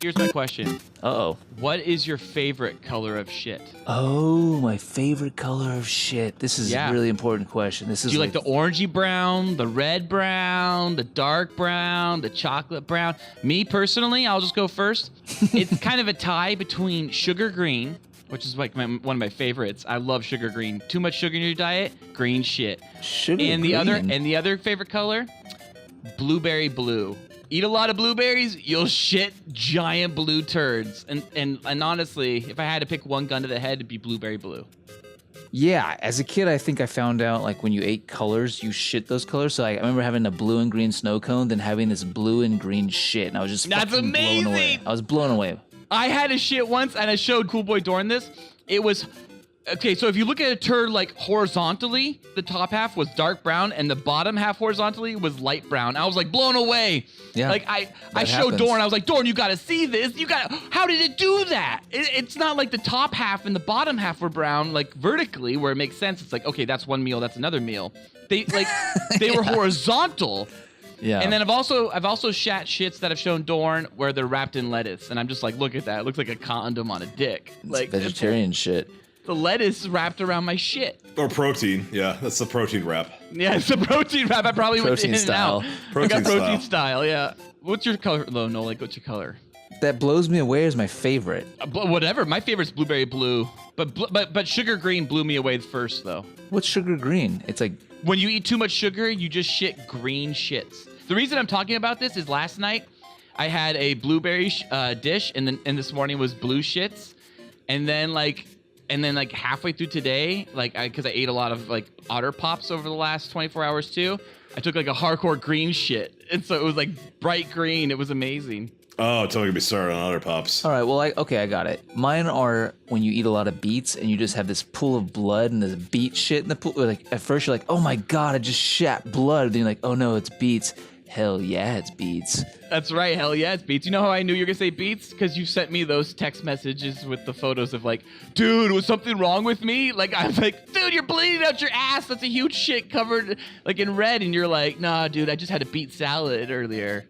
Here's my question. Uh-oh. What is your favorite color of shit? Oh, my favorite color of shit. This is a really important question. This is Do you like the orangey brown, the red brown, the dark brown, the chocolate brown? Me, personally, I'll just go first. It's kind of a tie between sugar green, which is like one of my favorites. I love sugar green. Too much sugar in your diet, green shit. Sugar and green? The other favorite color, blueberry blue. Eat a lot of blueberries, you'll shit giant blue turds. And honestly, if I had to pick one gun to the head, it'd be blueberry blue. Yeah, as a kid, I think I found out, like, when you ate colors, you shit those colors. So I remember having a blue and green snow cone, then having this blue and green shit, and I was just fucking blown away. I was blown away. I had a shit once, and I showed Cool Boy Dorn this. It was... Okay, so if you look at a turd, like, horizontally, the top half was dark brown, and the bottom half horizontally was light brown. I was, like, blown away. Yeah. Like, I showed Dorn. I was like, Dorn, you got to see this. How did it do that? It's not like the top half and the bottom half were brown, like, vertically, where it makes sense. It's like, okay, that's one meal, that's another meal. They were horizontal. Yeah. And then I've also shat shits that have shown Dorn where they're wrapped in lettuce, and I'm just like, look at that. It looks like a condom on a dick. It's like vegetarian shit. The lettuce wrapped around my shit. Or protein. Yeah, that's the protein wrap. Yeah, it's a protein wrap. I probably went in and out. Protein style, yeah. What's your color, though, No? Like, what's your color? That blows me away is my favorite. Whatever. My favorite's blueberry blue. But sugar green blew me away first, though. What's sugar green? It's like... When you eat too much sugar, you just shit green shits. The reason I'm talking about this is last night, I had a blueberry dish, and this morning was blue shits. And then halfway through today, because I ate a lot of like Otter Pops over the last 24 hours too, I took like a hardcore green shit. And so it was like bright green. It was amazing. Oh, it's only gonna be started on Otter Pops. All right, well, I got it. Mine are when you eat a lot of beets and you just have this pool of blood and there's beet shit in the pool. Like at first you're like, oh my God, I just shat blood. Then you're like, oh no, it's beets. Hell yeah, it's beets. That's right. Hell yeah, it's beets. You know how I knew you were going to say beets? Because you sent me those text messages with the photos of like, dude, was something wrong with me? Like, I was like, dude, you're bleeding out your ass. That's a huge shit covered like in red. And you're like, nah, dude, I just had a beet salad earlier.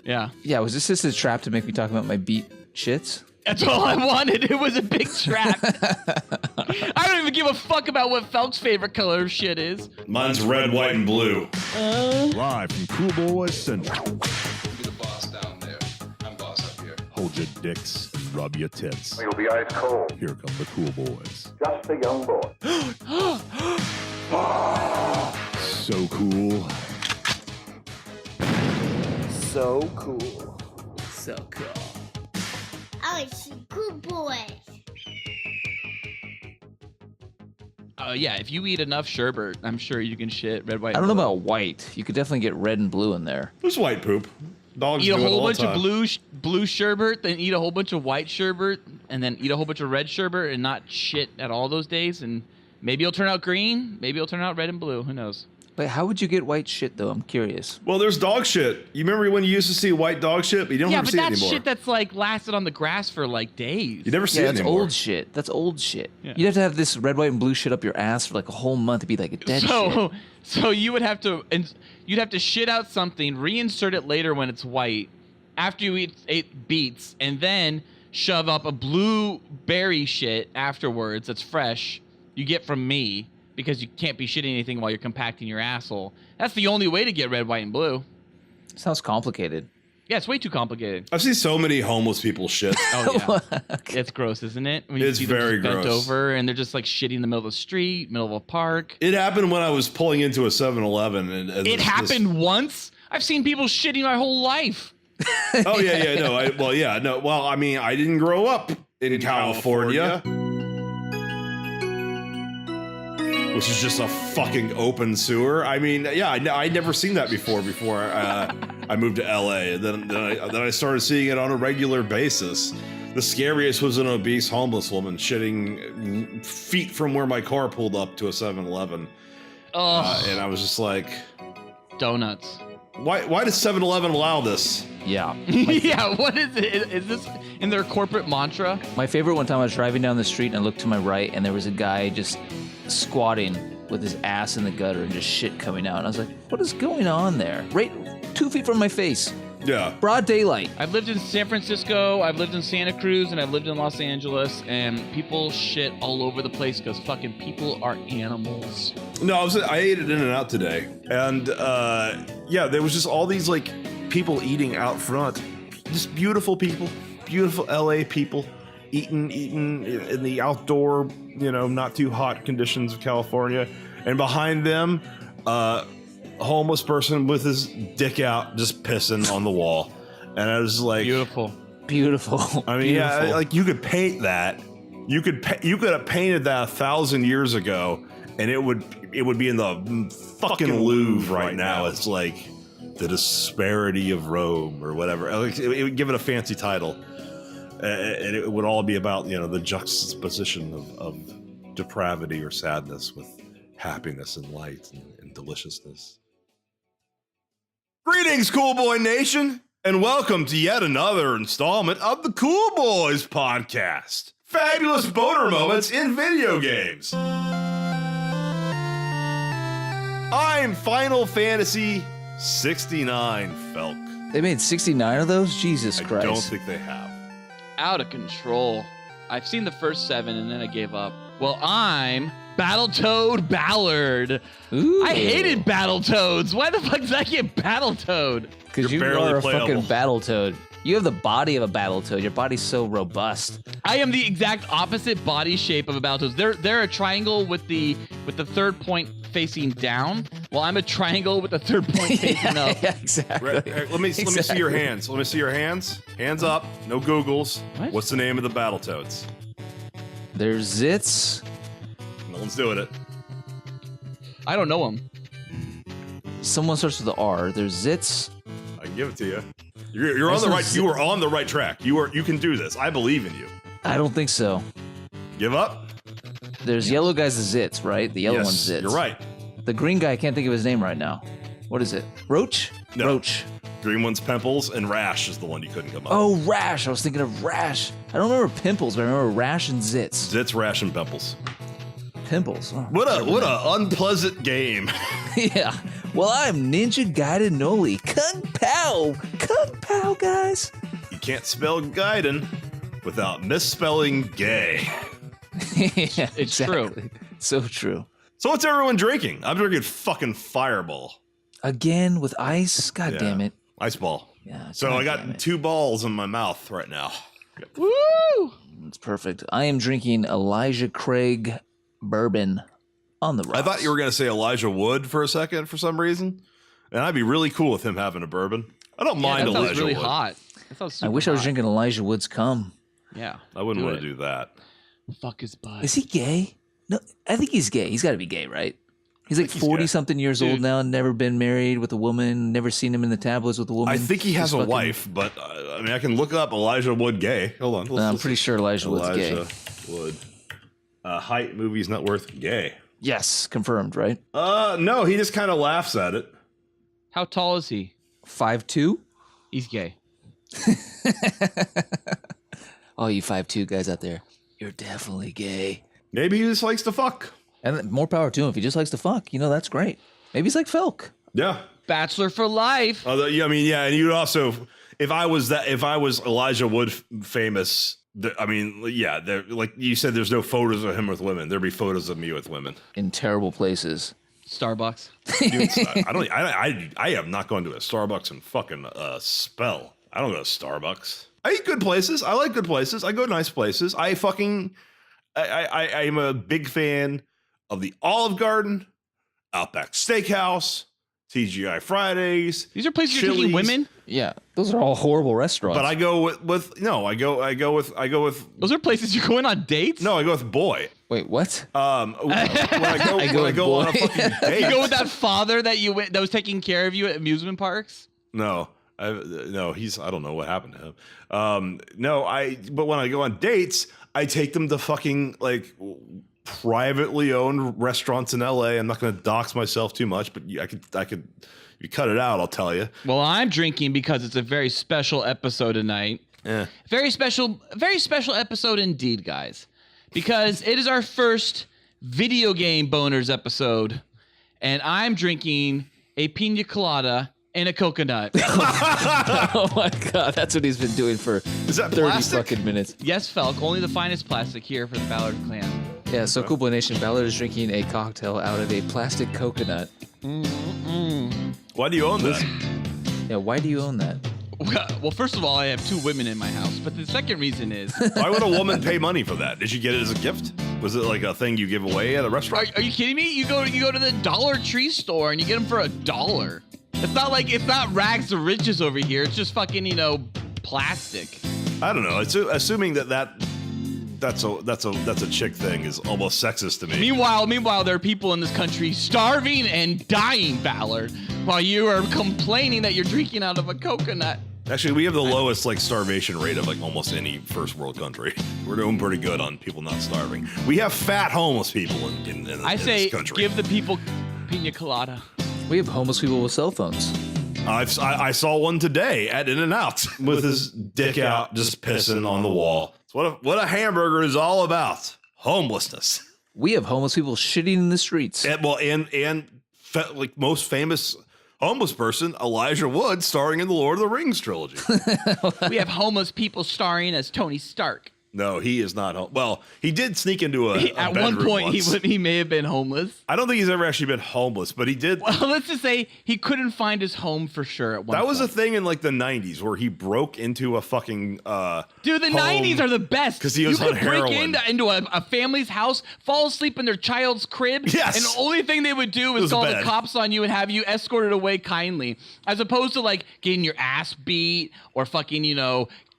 Yeah. Yeah, was this just a trap to make me talk about my beet shits? That's all I wanted. It was a big trap. I don't even give a fuck about what Felk's favorite color of shit is. Mine's red, white, and blue. Live from Cool Boys Central. Be the boss down there. I'm boss up here. Hold your dicks and rub your tits. You'll be ice cold. Here come the Cool Boys. Just a young boy. So cool. So cool. So cool. Oh, it's Cool Boys. Yeah, if you eat enough sherbet, I'm sure you can shit red, white, I don't know about white. You could definitely get red and blue in there. There's white poop. Dogs eat a do it whole all bunch the of time. blue sherbet, then eat a whole bunch of white sherbet, and then eat a whole bunch of red sherbet and not shit at all those days, and maybe it'll turn out green, maybe it'll turn out red and blue. Who knows? But how would you get white shit, though? I'm curious. Well, there's dog shit. You remember when you used to see white dog shit, but you don't ever see it anymore. Yeah, but that's shit that's like lasted on the grass for like days. You never see it that's anymore. old shit. That's old shit. Yeah. You'd have to have this red, white, and blue shit up your ass for like a whole month to be like a dead shit. So you would have to, and you'd have to shit out something, reinsert it later when it's white, after you ate beets, and then shove up a blueberry shit afterwards that's fresh. You get from me. Because you can't be shitting anything while you're compacting your asshole. That's the only way to get red, white, and blue. Sounds complicated. Yeah, it's way too complicated. I've seen so many homeless people shit. Oh, yeah. It's gross, isn't it? When you It's see them very just bent gross. over and they're just like shitting in the middle of the street, middle of a park. It happened when I was pulling into a 7-Eleven. And It happened once? I've seen people shitting my whole life. Oh, yeah, no. I mean, I didn't grow up in California. Which is just a fucking open sewer. I mean, yeah, I'd never seen that before I moved to LA. Then I started seeing it on a regular basis. The scariest was an obese homeless woman shitting feet from where my car pulled up to a 7-Eleven. And I was just like... Donuts. Why does 7-Eleven allow this? Yeah. Yeah, what is it? Is this in their corporate mantra? My favorite one time I was driving down the street and I looked to my right and there was a guy just squatting with his ass in the gutter and just shit coming out. And I was like, what is going on there? Right 2 feet from my face. Yeah. Broad daylight. I've lived in San Francisco, I've lived in Santa Cruz, and I've lived in Los Angeles, and people shit all over the place because fucking people are animals. No, I ate it In-N-Out today, and yeah, there was just all these like people eating out front, just beautiful people, beautiful LA people eating in the outdoor, not too hot conditions of California, and behind them, a homeless person with his dick out, just pissing on the wall, and I was like, Beautiful. I mean, yeah, like you could paint that, you could have painted that 1,000 years ago, and it would be in the fucking Louvre right now. It's like the disparity of Rome or whatever. It would give it a fancy title, and it would all be about the juxtaposition of depravity or sadness with happiness and light and deliciousness. Greetings, Cool Boy Nation, and welcome to yet another installment of the Cool Boys Podcast. Fabulous boner moments in video games. I'm Final Fantasy 69, Felk. They made 69 of those? Jesus I Christ. don't think they have. Out of control. I've seen the first 7 and then I gave up. Well, I'm Battletoad Ballard. Ooh. I hated Battletoads. Why the fuck did I get Battletoad? Because you You're barely are a playable. fucking Battletoad. You have the body of a Battletoad. Your body's so robust. I am the exact opposite body shape of a Battletoad. They're a triangle with the third point facing down, while I'm a triangle with the third point facing up. Yeah, exactly. Let me see your hands. Let me see your hands. Hands up. No Googles. What? What's the name of the Battletoads? There's Zits. No one's doing it. I don't know them. Someone starts with the R. There's Zits. I can give it to you. You're on the right. You are on the right track. You can do this. I believe in you. I don't think so. Give up. There's yellow guy's the Zits, right? The yellow Yes, one's Zits. You're right. The green guy, I can't think of his name right now. What is it? Roach? No. Roach. Green one's Pimples, and Rash is the one you couldn't come up. Oh, Rash. I was thinking of Rash. I don't remember Pimples, but I remember Rash and Zits. Zits, Rash, and Pimples. Pimples. Oh, What a unpleasant game. yeah. Well, I'm Ninja Gaiden Noli. Kung Pao. Kung Pao, guys. You can't spell Gaiden without misspelling gay. Yeah, It's exactly. So true. So what's everyone drinking? I'm drinking fucking Fireball. Again with ice? God Yeah. damn it. Ice ball. Yeah. So God I damn got it. 2 balls in my mouth right now. Woo! It's perfect. I am drinking Elijah Craig bourbon on the rocks. I thought you were going to say Elijah Wood for a second for some reason. And I'd be really cool with him having a bourbon. I don't mind that sounds Elijah really Wood. hot. That sounds I super wish I was hot. drinking Elijah Wood's cum. Yeah. I wouldn't do want it. to do that. Fuck his butt. Is he gay? No, I think he's gay. He's got to be gay, right? He's like he's 40 gay. something years old Dude. now, never been married with a woman, never seen him in the tabloids with a woman. I think he has He's a fucking- wife, but I mean, I can look up Elijah Wood gay. Hold on. I'm pretty sure Elijah Wood's gay. Elijah Wood. Height, movie's not worth gay. Yes, confirmed, right? No, he just kind of laughs at it. How tall is he? 5'2"? He's gay. Oh, you 5'2" guys out there. You're definitely gay. Maybe he just likes to fuck. And more power to him. If he just likes to fuck, that's great. Maybe he's like Felk. Yeah. Bachelor for life. Although, yeah, I mean, yeah, and you'd also, if I was Elijah Wood famous, I mean, yeah, like you said, there's no photos of him with women. There'd be photos of me with women. In terrible places. Starbucks. Dude, I have not gone to a Starbucks in fucking spell. I don't go to Starbucks. I eat good places. I like good places. I go to nice places. I am a big fan of the Olive Garden, Outback Steakhouse, TGI Fridays. These are places you're Chili's. taking women? Yeah, those are all horrible restaurants. But I go with I go with Those are places you're going on dates? no, I go with boy. Wait, what? When I go go with on a boy. fucking date. You go with that father that that was taking care of you at amusement parks? No, he's. I don't know what happened to him. But when I go on dates, I take them to fucking like privately owned restaurants in LA. I'm not going to dox myself too much, but I could. You cut it out, I'll tell you. Well, I'm drinking because it's a very special episode tonight. Yeah. Very special episode indeed, guys. Because it is our first video game boners episode, and I'm drinking a pina colada in a coconut. Oh my god, that's what he's been doing for Is that 30 plastic? fucking minutes. Yes, Felk, only the finest plastic here for the Ballard clan. Yeah, so Cool Boy Nation, Ballard is drinking a cocktail out of a plastic coconut. Why do you own that? Yeah, why do you own that? Well, first of all, I have 2 women in my house, but the second reason is, Why would a woman pay money for that? Did you get it as a gift? Was it like a thing you give away at a restaurant? are you kidding me? You go to the Dollar Tree store and you get them for $1. It's not rags to riches over here. It's just fucking, plastic. I don't know. It's assuming that's a chick thing is almost sexist to me. Meanwhile, there are people in this country starving and dying, Ballard, while you are complaining that you're drinking out of a coconut. Actually, we have the lowest starvation rate of almost any first world country. We're doing pretty good on people not starving. We have fat homeless people in I say this country. give the people pina colada. We have homeless people with cell phones. I saw one today at In-N-Out with his dick out, just pissing on the wall. It's what a hamburger is all about. Homelessness. We have homeless people shitting in the streets. And most famous homeless person, Elijah Wood, starring in the Lord of the Rings trilogy. We have homeless people starring as Tony Stark. No, he is not. Well, he did sneak into a At one bedroom point, once. he may have been homeless. I don't think he's ever actually been homeless, but he did. Well, let's just say he couldn't find his home for sure at one That point. was a thing in the 90s where he broke into a fucking Dude, the 90s are the best. 'Cause he was you on could break heroin. into a family's house, fall asleep in their child's crib, Yes. and the only thing they would do is was call bad. the cops on you and have you escorted away kindly, as opposed to getting your ass beat or fucking,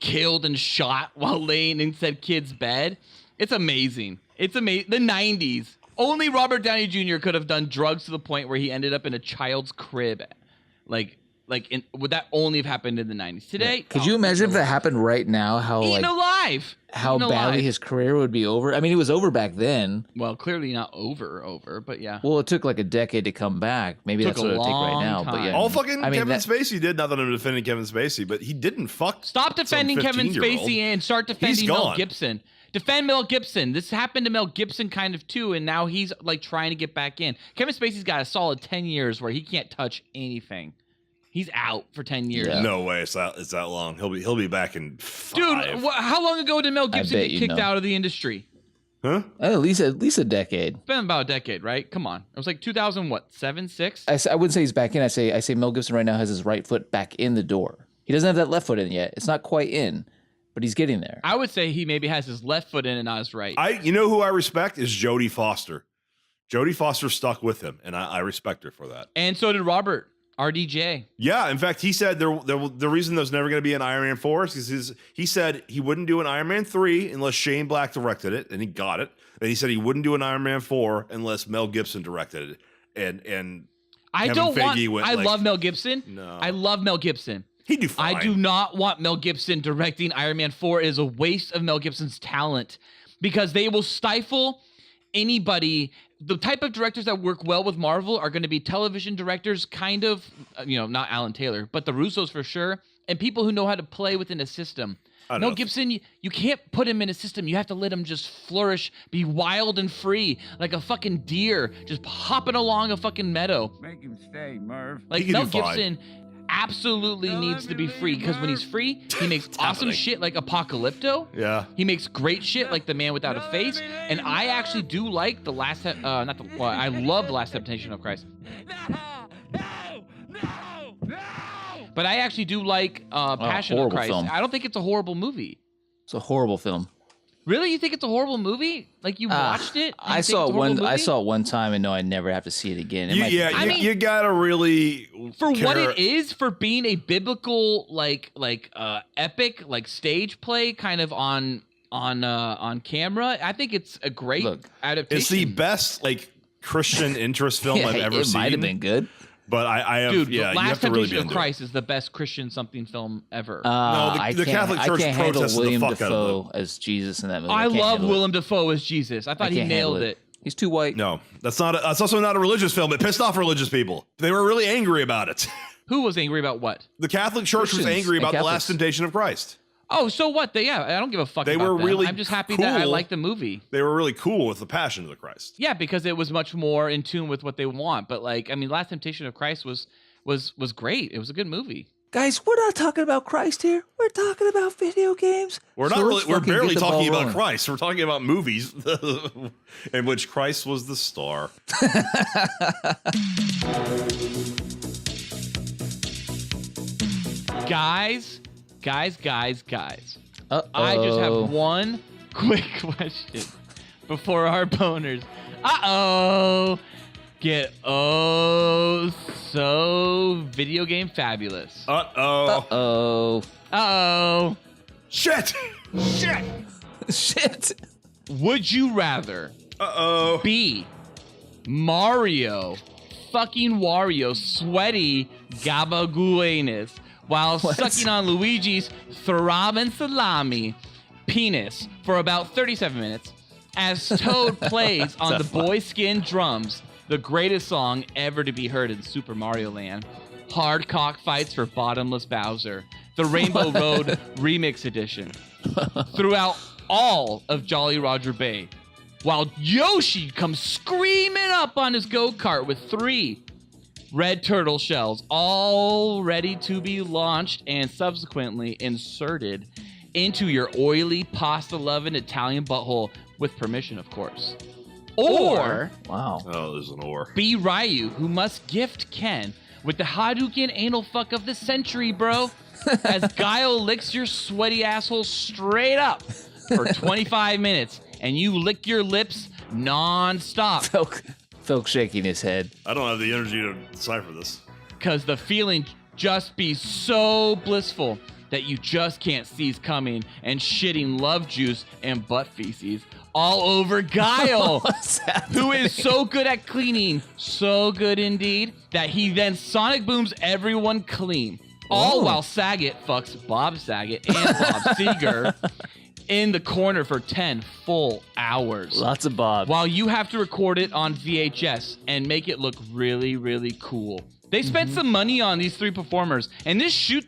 killed and shot while laying in said kid's bed. It's amazing. It's amazing. The 90s. Only Robert Downey Jr. could have done drugs to the point where he ended up in a child's crib. Would that only have happened in the 90s? Today, Could you imagine if that happened right now? How eating alive. how Eaten badly alive. his career would be over? I mean, it was over back then. Well, clearly not over, but yeah. Well, it took a decade to come back. Maybe Took that's a what it'll take right long now. But time. yeah, all fucking I mean, Kevin that- Spacey did. Not that I'm defending Kevin Spacey, but he didn't fuck. Stop defending some Kevin 15-year-old. Spacey and start defending Mel gone. Gibson. Defend Mel Gibson. This happened to Mel Gibson kind of too, and now he's trying to get back in. Kevin Spacey's got a solid 10 years where he can't touch anything. He's out for 10 years. Yeah. No way, it's that long. He'll be back in 5. Dude, how long ago did Mel Gibson bet get you kicked know. out of the industry? Huh? at least a decade. It's been about a decade, right? Come on. It was 2007, 6? I wouldn't say he's back in. I say Mel Gibson right now has his right foot back in the door. He doesn't have that left foot in yet. It's not quite in, but he's getting there. I would say he maybe has his left foot in and not his right. You know who I respect is Jodie Foster. Jodie Foster stuck with him, and I respect her for that. And so did Robert, RDJ. Yeah, in fact, he said the reason there's never going to be an Iron Man 4 is he said he wouldn't do an Iron Man 3 unless Shane Black directed it, and he got it. And he said he wouldn't do an Iron Man 4 unless Mel Gibson directed it. And I Kevin don't want. Feige went I love Mel Gibson. No. I love Mel Gibson. He'd do fine. I do not want Mel Gibson directing Iron Man 4. It is a waste of Mel Gibson's talent because they will stifle anybody. The type of directors that work well with Marvel are going to be television directors, kind of, not Alan Taylor, but the Russos for sure, and people who know how to play within a system. I don't Mel know. Gibson, you can't put him in a system. You have to let him just flourish, be wild and free, like a fucking deer, just hopping along a fucking meadow. Make him stay, Merv. Like He can Mel do fine. Gibson absolutely needs to be free because when he's free, he makes awesome happening? shit like Apocalypto. Yeah. He makes great shit like The Man Without a Face, and I actually do like the last. I love the Last Temptation of Christ. But I actually do like Passion of horrible Christ. film. I don't think it's a horrible movie. It's a horrible film. Really, you think it's a horrible movie? Like you watched it? I saw it one time and know I never have to see it again. It might be- I mean- you gotta really For what care- it is, for being a biblical epic stage play kind of on camera, I think it's a great Look, adaptation. It's the best Christian interest film yeah, I've ever it seen. might have been good. But I have, Dude, yeah, The you have Last to really be Temptation of into Christ is the best Christian something film ever. the I Catholic can't, Church I can't handle protested the William fuck out of Dafoe as Jesus in that movie. I can't love handle it. Willem Dafoe as Jesus. I thought he can't handle nailed it. He's too white. it. No, that's also not a religious film. It pissed off religious people. They were really angry about it. Who was angry about what? The Catholic Church was Christians angry and about The Catholics. Last Temptation of Christ. Oh, so what? I don't give a fuck They about were them. really I'm just happy that I cool. like the movie. They were really cool with the Passion of the Christ. Yeah, because it was much more in tune with what they want. But Last Temptation of Christ was was great. It was a good movie. Guys, we're not talking about Christ here. We're talking about video games. We're So not really. let's We're fucking barely get the ball talking about rolling. Christ. We're talking about movies in which Christ was the star. Guys. Uh-oh. I just have one quick question before our boners. Get so video game fabulous. Uh-oh. Shit. Shit. Would you rather be Mario fucking Wario sweaty gabagoolness while sucking on Luigi's throbbing salami penis for about 37 minutes as Toad plays on the boy skin drums, the greatest song ever to be heard in Super Mario Land, hard cockfights for bottomless Bowser, the Rainbow Road Remix Edition, throughout all of Jolly Roger Bay, while Yoshi comes screaming up on his go-kart with 3 red turtle shells, all ready to be launched and subsequently inserted into your oily, pasta-loving Italian butthole, with permission, of course. Or Wow. Oh, there's an or. be Ryu, who must gift Ken with the Hadouken anal fuck of the century, bro, as Guile licks your sweaty asshole straight up for 25 minutes, and you lick your lips non-stop. Felk shaking his head. I don't have the energy to decipher this. Because the feeling just be so blissful that you just can't cease coming and shitting love juice and butt feces all over Guile, who is so good at cleaning, so good indeed, that he then sonic booms everyone clean. All while Saget fucks Bob Saget and Bob Seger in the corner for 10 full hours. Lots of Bob. While you have to record it on VHS and make it look really, really cool. They spent some money on these 3 performers, and this shoot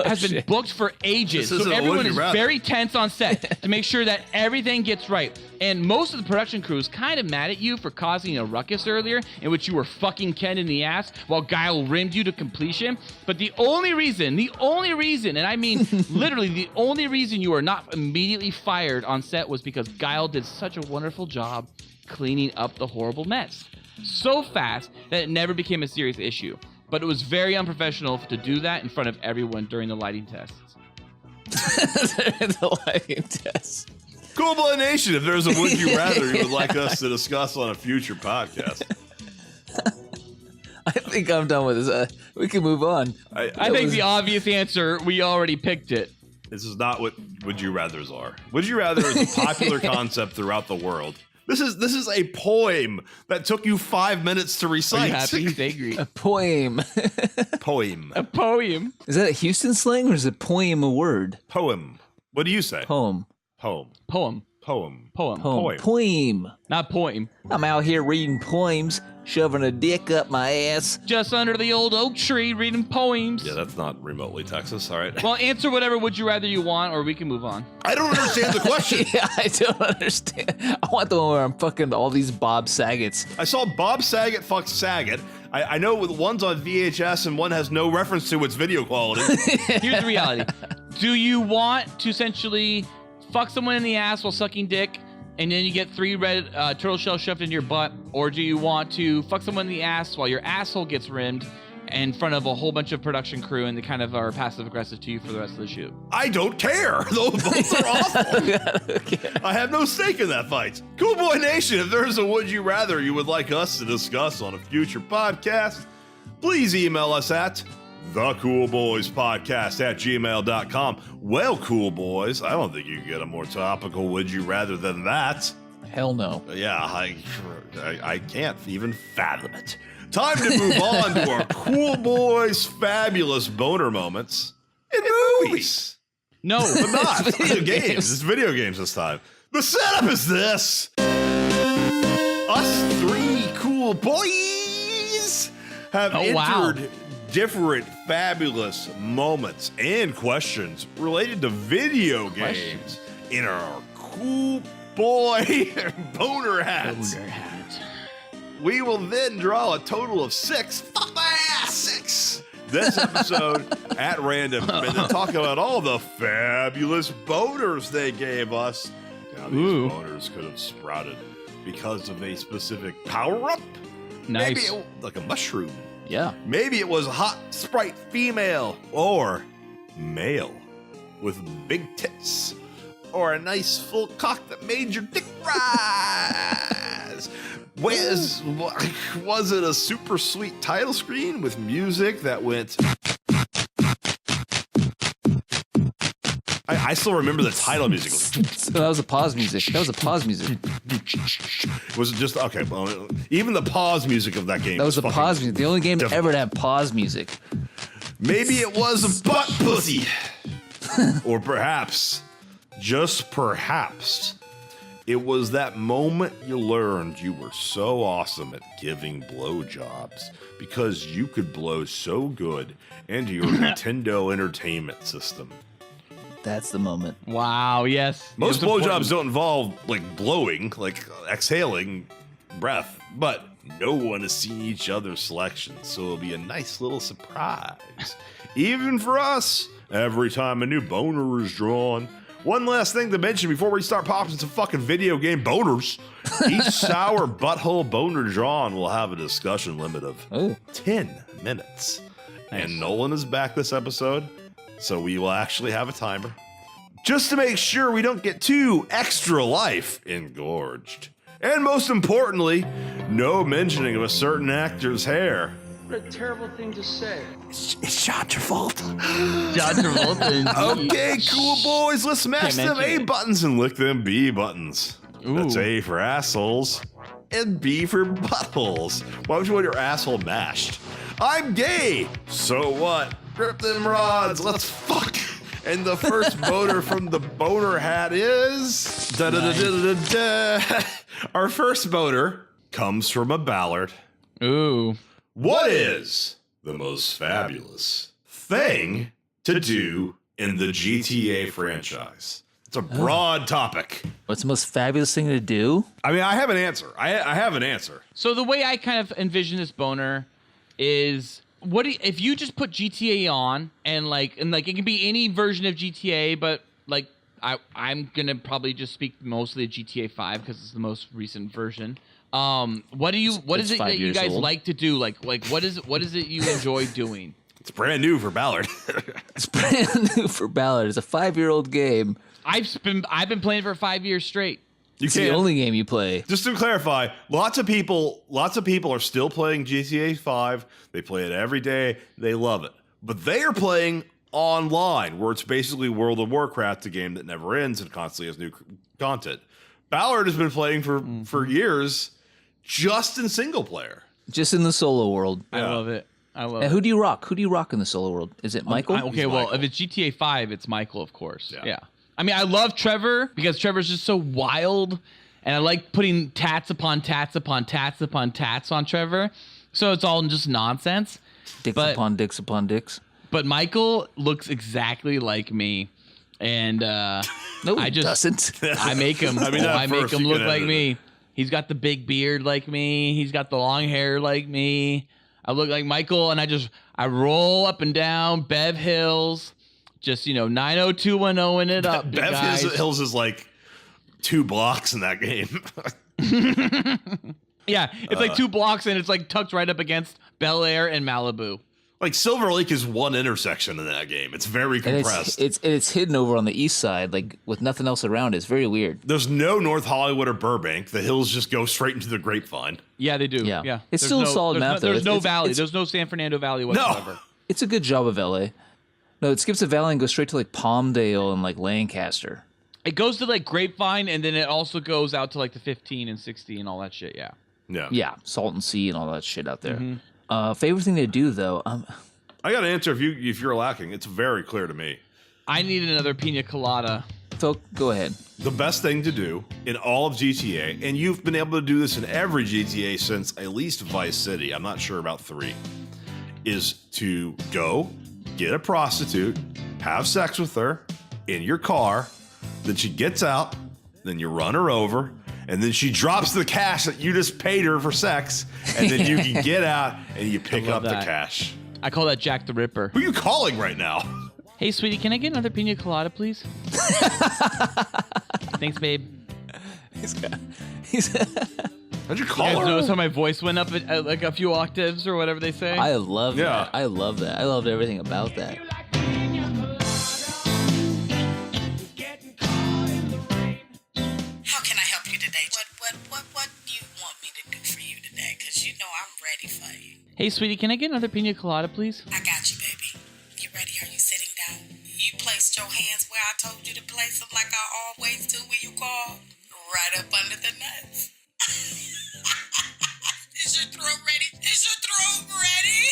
has been booked for ages. This So isn't a everyone Would You is Rather. very tense on set to make sure that everything gets right. And most of the production crew is kind of mad at you for causing a ruckus earlier in which you were fucking Ken in the ass while Guile rimmed you to completion. But the only reason, and I mean literally the only reason you were not immediately fired on set was because Guile did such a wonderful job cleaning up the horrible mess. So fast that it never became a serious issue. But it was very unprofessional to do that in front of everyone during the lighting tests. The lighting test. Cool Boy Nation, if there's a Would You Rather you would like us to discuss on a future podcast. I think I'm done with this. We can move on. I think the obvious answer, we already picked it. This is not what Would You Rathers are. Would You Rather is a popular concept throughout the world. This is a poem that took you 5 minutes to Are recite. you happy? He's angry. A poem. Poem. A poem. Is that a Houston slang or is a poem a word? Poem. What do you say? Poem. Poem. Poem. Poem. Poem. Poem. Poem. Not poem. I'm out here reading poems, shoving a dick up my ass. Just under the old oak tree reading poems. Yeah, that's not remotely Texas. All right. Well, answer whatever would you rather you want, or we can move on. I don't understand the question. Yeah, I don't understand. I want the one where I'm fucking all these Bob Saget's. I saw Bob Saget fuck Saget. I know one's on VHS and one has no reference to its video quality. Here's the reality. Do you want to essentially fuck someone in the ass while sucking dick, and then you get 3 red turtle shells shoved in your butt? Or do you want to fuck someone in the ass while your asshole gets rimmed in front of a whole bunch of production crew and they kind of are passive-aggressive to you for the rest of the shoot? I don't care. Those both are awful. I have no stake in that fight. Cool Boy Nation, if there's a Would You Rather you would like us to discuss on a future podcast, please email us at thecoolboyspodcast@gmail.com. Well, cool boys, I don't think you can get a more topical Would You Rather than that. Hell no. Yeah, I can't even fathom it. Time to move on to our Cool Boys fabulous boner moments in movies. No, But not video games. It's video games this time. The setup is this. Us 3 cool boys have entered different fabulous moments and questions related to video games in our Cool Boy boner hats. We will then draw a total of 6. Fuck my ass! 6 this episode at random, and then talk about all the fabulous boners they gave us. Now, these boners could have sprouted because of a specific power-up. Nice. Maybe like a mushroom. Yeah. Maybe it was a hot Sprite female or male with big tits. Or a nice full cock that made your dick rise. Was it a super sweet title screen with music that went... I still remember the title music. That was a pause music. Was it just... Okay, well, even the pause music of that game. That was the fucking pause music. The only game difficult. ever to have pause music. Maybe it was a butt pussy. Or perhaps, just perhaps, it was that moment you learned you were so awesome at giving blowjobs because you could blow so good into your Nintendo Entertainment System. That's the moment. Wow, yes. Most It was blowjobs important. don't involve like blowing, like exhaling breath, but no one has seen each other's selections, so it'll be a nice little surprise. Even for us, every time a new boner is drawn. One last thing to mention before we start popping some fucking video game boners. Each sour butthole boner drawn will have a discussion limit of 10 minutes. Nice. And Nolan is back this episode, so we will actually have a timer. Just to make sure we don't get too extra life engorged. And most importantly, no mentioning of a certain actor's hair. What a terrible thing to say. It's John Travolta. John Travolta. indeed. Okay, cool boys, let's smash Can't them mention A it. buttons and lick them B buttons. That's Ooh. A for assholes and B for buttholes. Why would you want your asshole mashed? I'm gay. So what? Grip them rods. Let's fuck. And the first boner from the boner hat is da-da-da-da-da-da. Our first boner comes from a ballard. Ooh. What is the most fabulous thing to do in the GTA franchise? It's a broad topic. What's the most fabulous thing to do? I mean, I have an answer. I have an answer. So the way I kind of envision this boner is if you just put GTA on and like it can be any version of GTA, but like I'm gonna probably just speak mostly of GTA 5 because it's the most recent version. What is It's it 5 that you years guys old. like to do? Like what is it you enjoy doing? It's brand new for Ballard. It's brand new for Ballard. It's a 5-year-old game. I've been playing for 5 years straight. It's the only game you play. Just to clarify, lots of people are still playing GTA 5. They play it every day. They love it. But they are playing online, where it's basically World of Warcraft, a game that never ends and constantly has new content. Ballard has been playing for years just in single player. Just in the solo world. I love it. I love And it. who do you rock? Who do you rock in the solo world? Is it Michael? Okay, well, Michael. if it's GTA 5, it's Michael, of course. Yeah. I mean, I love Trevor because Trevor's just so wild, and I like putting tats upon tats upon tats upon tats on Trevor. So it's all just nonsense. Dicks but- upon dicks upon dicks. But Michael looks exactly like me, and No, I he just doesn't. I make him. I mean, at I make first him you look could like edit me. He's got the big beard like me. He's got the long hair like me. I look like Michael, and I roll up and down Bev Hills, just 90210 it up, big Bev guys. Hills is like 2 blocks in that game. Yeah, it's like 2 blocks, and it's like tucked right up against Bel Air and Malibu. Like Silver Lake is one intersection in that game. It's very And compressed. it's hidden over on the east side, like with nothing else around it. It's very weird. There's no North Hollywood or Burbank. The hills just go straight into the Grapevine. Yeah, they do. Yeah. Yeah, It's There's still a solid there's map, though. There's no It's- valley. it's- There's no San Fernando Valley whatsoever. It's a good job of LA. No, it skips the valley and goes straight to like Palmdale and like Lancaster. It goes to like Grapevine, and then it also goes out to like the 15 and 60 and all that shit. Yeah. Yeah. Yeah, Salton Sea and all that shit out there. Mm-hmm. Favorite thing to do though, I got an answer if you're lacking. It's very clear to me. I need another pina colada. Phil, go ahead. The best thing to do in all of GTA, and you've been able to do this in every GTA since at least Vice City, I'm not sure about 3, is to go get a prostitute, have sex with her in your car, then she gets out, then you run her over, and then she drops the cash that you just paid her for sex, and then you can get out and you pick love up the that. cash. I call that Jack the Ripper. Who are you calling right now? Hey, sweetie, can I get another pina colada, please? Thanks, babe. How'd you You call guys her? notice how my voice went up at like a few octaves or whatever they say? I love Yeah. that. I love that. I loved everything about that. How can I help you today? What do you want me to do for you today? Because you know I'm ready for you. Hey, sweetie, can I get another pina colada, please? I got you, baby. You ready? Are you sitting down? You placed your hands where I told you to place them like I always do when you call. Right up under the nuts. Is your throat ready? Is your throat ready?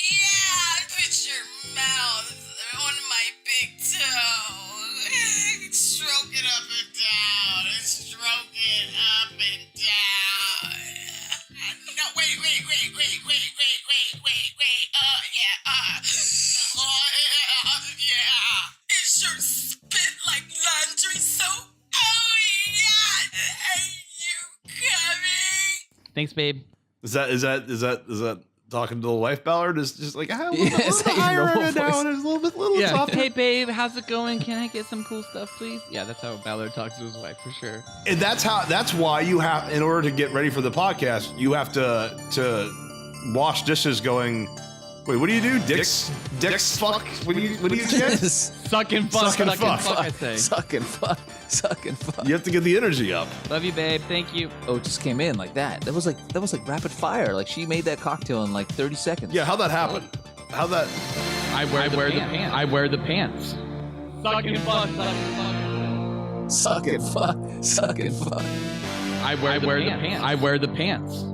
Yeah, put your mouth on my big toe. Stroke it up and down. Stroke it up and down. No, wait. Yeah. It sure spit like laundry soap. Oh, yeah. Are you coming? Thanks, babe. Is that talking to the wife, Ballard? Is just like, ah, Yeah, is that your higher normal end now, voice? and it's a little Yeah. softer. Hey, babe, how's it going? Can I get some cool stuff, please? Yeah, that's how Ballard talks to his wife, for sure. And that's why you have, in order to get ready for the podcast, you have to wash dishes going, wait, what do you do? Dicks fuck? What do you get? Suck and fuck, Suck and fuck. I say. Suck and fuck. Suck and fuck. You have to get the energy up. Love you, babe. Thank you. Oh, it just came in like that. That was like rapid fire. Like she made that cocktail in like 30 seconds. Yeah, how'd that happen? How'd that? I wear the pants. I wear the pants. Suck and fuck, suck and fuck. Suck and fuck. Suck and fuck. I wear the pants. I wear the pants.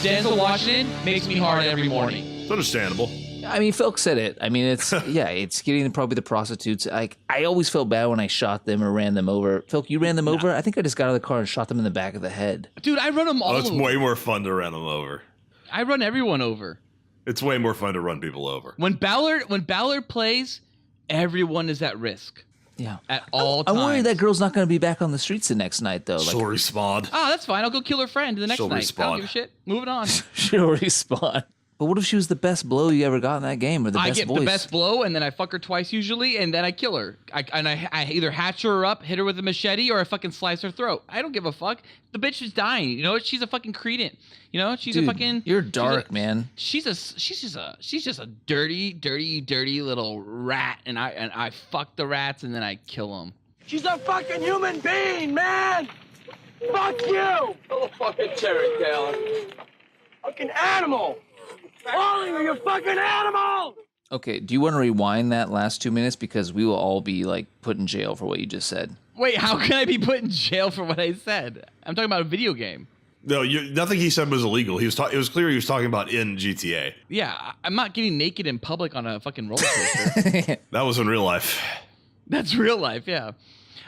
Denzel Washington makes me hard every morning. It's understandable. I mean, Phil said it. I mean, it's yeah, it's getting probably the prostitutes. Like I always felt bad when I shot them or ran them over. Phil, you ran them over? I think I just got out of the car and shot them in the back of the head. Dude, I run them all Oh, it's over. way more fun to run them over. I run everyone over. It's way more fun to run people over. When Ballard plays, everyone is at risk. Yeah. At all I'm times. worried that girl's not going to be back on the streets the next night, though. Like, She'll respawn. Oh, that's fine. I'll go kill her friend the next She'll night. I respawn. don't give a shit. Moving on. she'll respawn. But what if she was the best blow you ever got in that game, or the I best get voice? the best blow, and then I fuck her twice usually, and then I kill her. I either hatch her up, hit her with a machete, or I fucking slice her throat. I don't give a fuck. The bitch is dying. You know, she's a fucking cretin. You know, she's Dude, a fucking. You're dark, man. She's just a dirty little rat, and I fuck the rats, and then I kill them. She's a fucking human being, man! Fuck you! Full of fucking Terry Taylor. Fucking animal! All of you, you fucking animal! Okay, do you want to rewind that last 2 minutes because we will all be like put in jail for what you just said? Wait, how can I be put in jail for what I said? I'm talking about a video game. No, nothing he said was illegal. It was clear he was talking about in GTA. Yeah, I'm not getting naked in public on a fucking roller coaster. That was in real life. That's real life, yeah.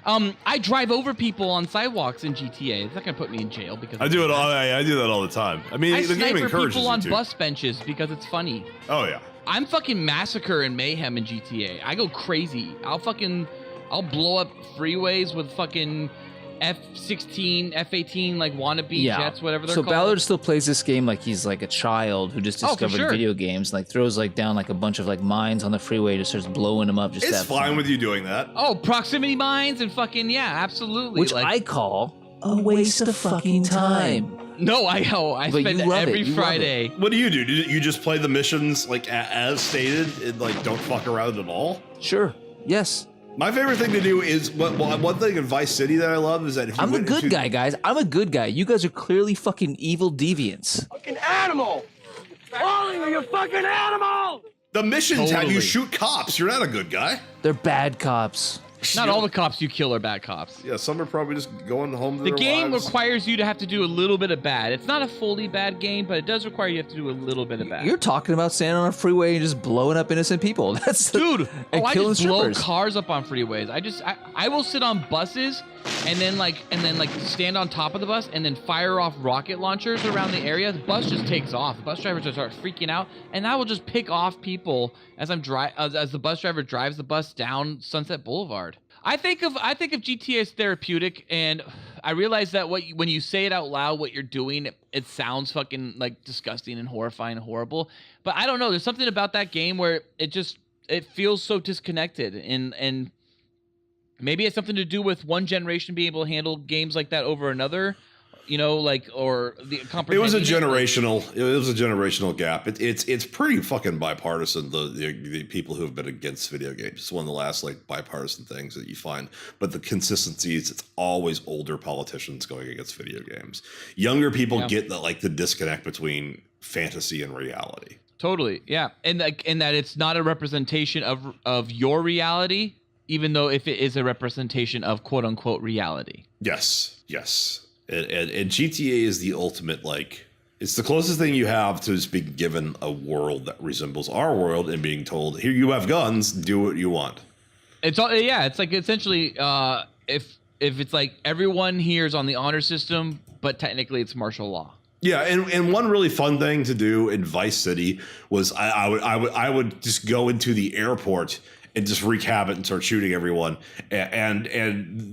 I drive over people on sidewalks in GTA. It's not gonna put me in jail because I do it all. I do that all the time. I mean, I the game sniper encourages people you on to. bus benches because it's funny. Oh yeah. I'm fucking massacre and mayhem in GTA. I go crazy. I'll blow up freeways with fucking F-16, F-18, like wannabe jets, whatever they're so called. Ballard still plays this game like he's like a child who just Oh, for discovered sure. video games, like throws like down like a bunch of like mines on the freeway, just starts blowing them up. Just to It's have fine fun. with you doing that. Oh, proximity mines and fucking, yeah, absolutely. Which like, I call a waste of fucking time. No, I But spend you love it. every You love Friday. What do? You just play the missions like as stated, and like don't fuck around at all? Sure. Yes. My favorite thing to do is one thing in Vice City that I love is that if you I'm the went good into- guy, guys. I'm a good guy. You guys are clearly fucking evil deviants. Fucking animal! All of you, you fucking animal! The missions have you Totally. shoot cops. You're not a good guy. They're bad cops. Not all the cops you kill are bad cops. Yeah, some are probably just going home to The their game wives. requires you to have to do a little bit of bad. It's not a fully bad game, but it does require you have to do a little bit of bad. You're talking about standing on a freeway and just blowing up innocent people. That's Dude, and I killing just blow strippers. cars up on freeways. I will sit on buses and then like stand on top of the bus and then fire off rocket launchers around the area, the bus just takes off. The bus drivers just start freaking out, and that will just pick off people as as the bus driver drives the bus down Sunset Boulevard. I think of GTA as therapeutic, and I realize that when you say it out loud, what you're doing, it sounds fucking like disgusting and horrifying and horrible. But I don't know. There's something about that game where it feels so disconnected, and maybe it's something to do with one generation being able to handle games like that over another. You know, like, or the it was a generational gap. It's pretty fucking bipartisan. The people who have been against video games. It's one of the last like bipartisan things that you find. But the consistency is it's always older politicians going against video games. Younger people get the disconnect between fantasy and reality. Totally, yeah, and that it's not a representation of your reality, even though if it is a representation of quote unquote reality. Yes. And GTA is the ultimate, it's the closest thing you have to just being given a world that resembles our world and being told, here you have guns, do what you want. It's like essentially if it's like everyone here is on the honor system, but technically it's martial law. Yeah, and one really fun thing to do in Vice City was I would just go into the airport and just wreak havoc and start shooting everyone. And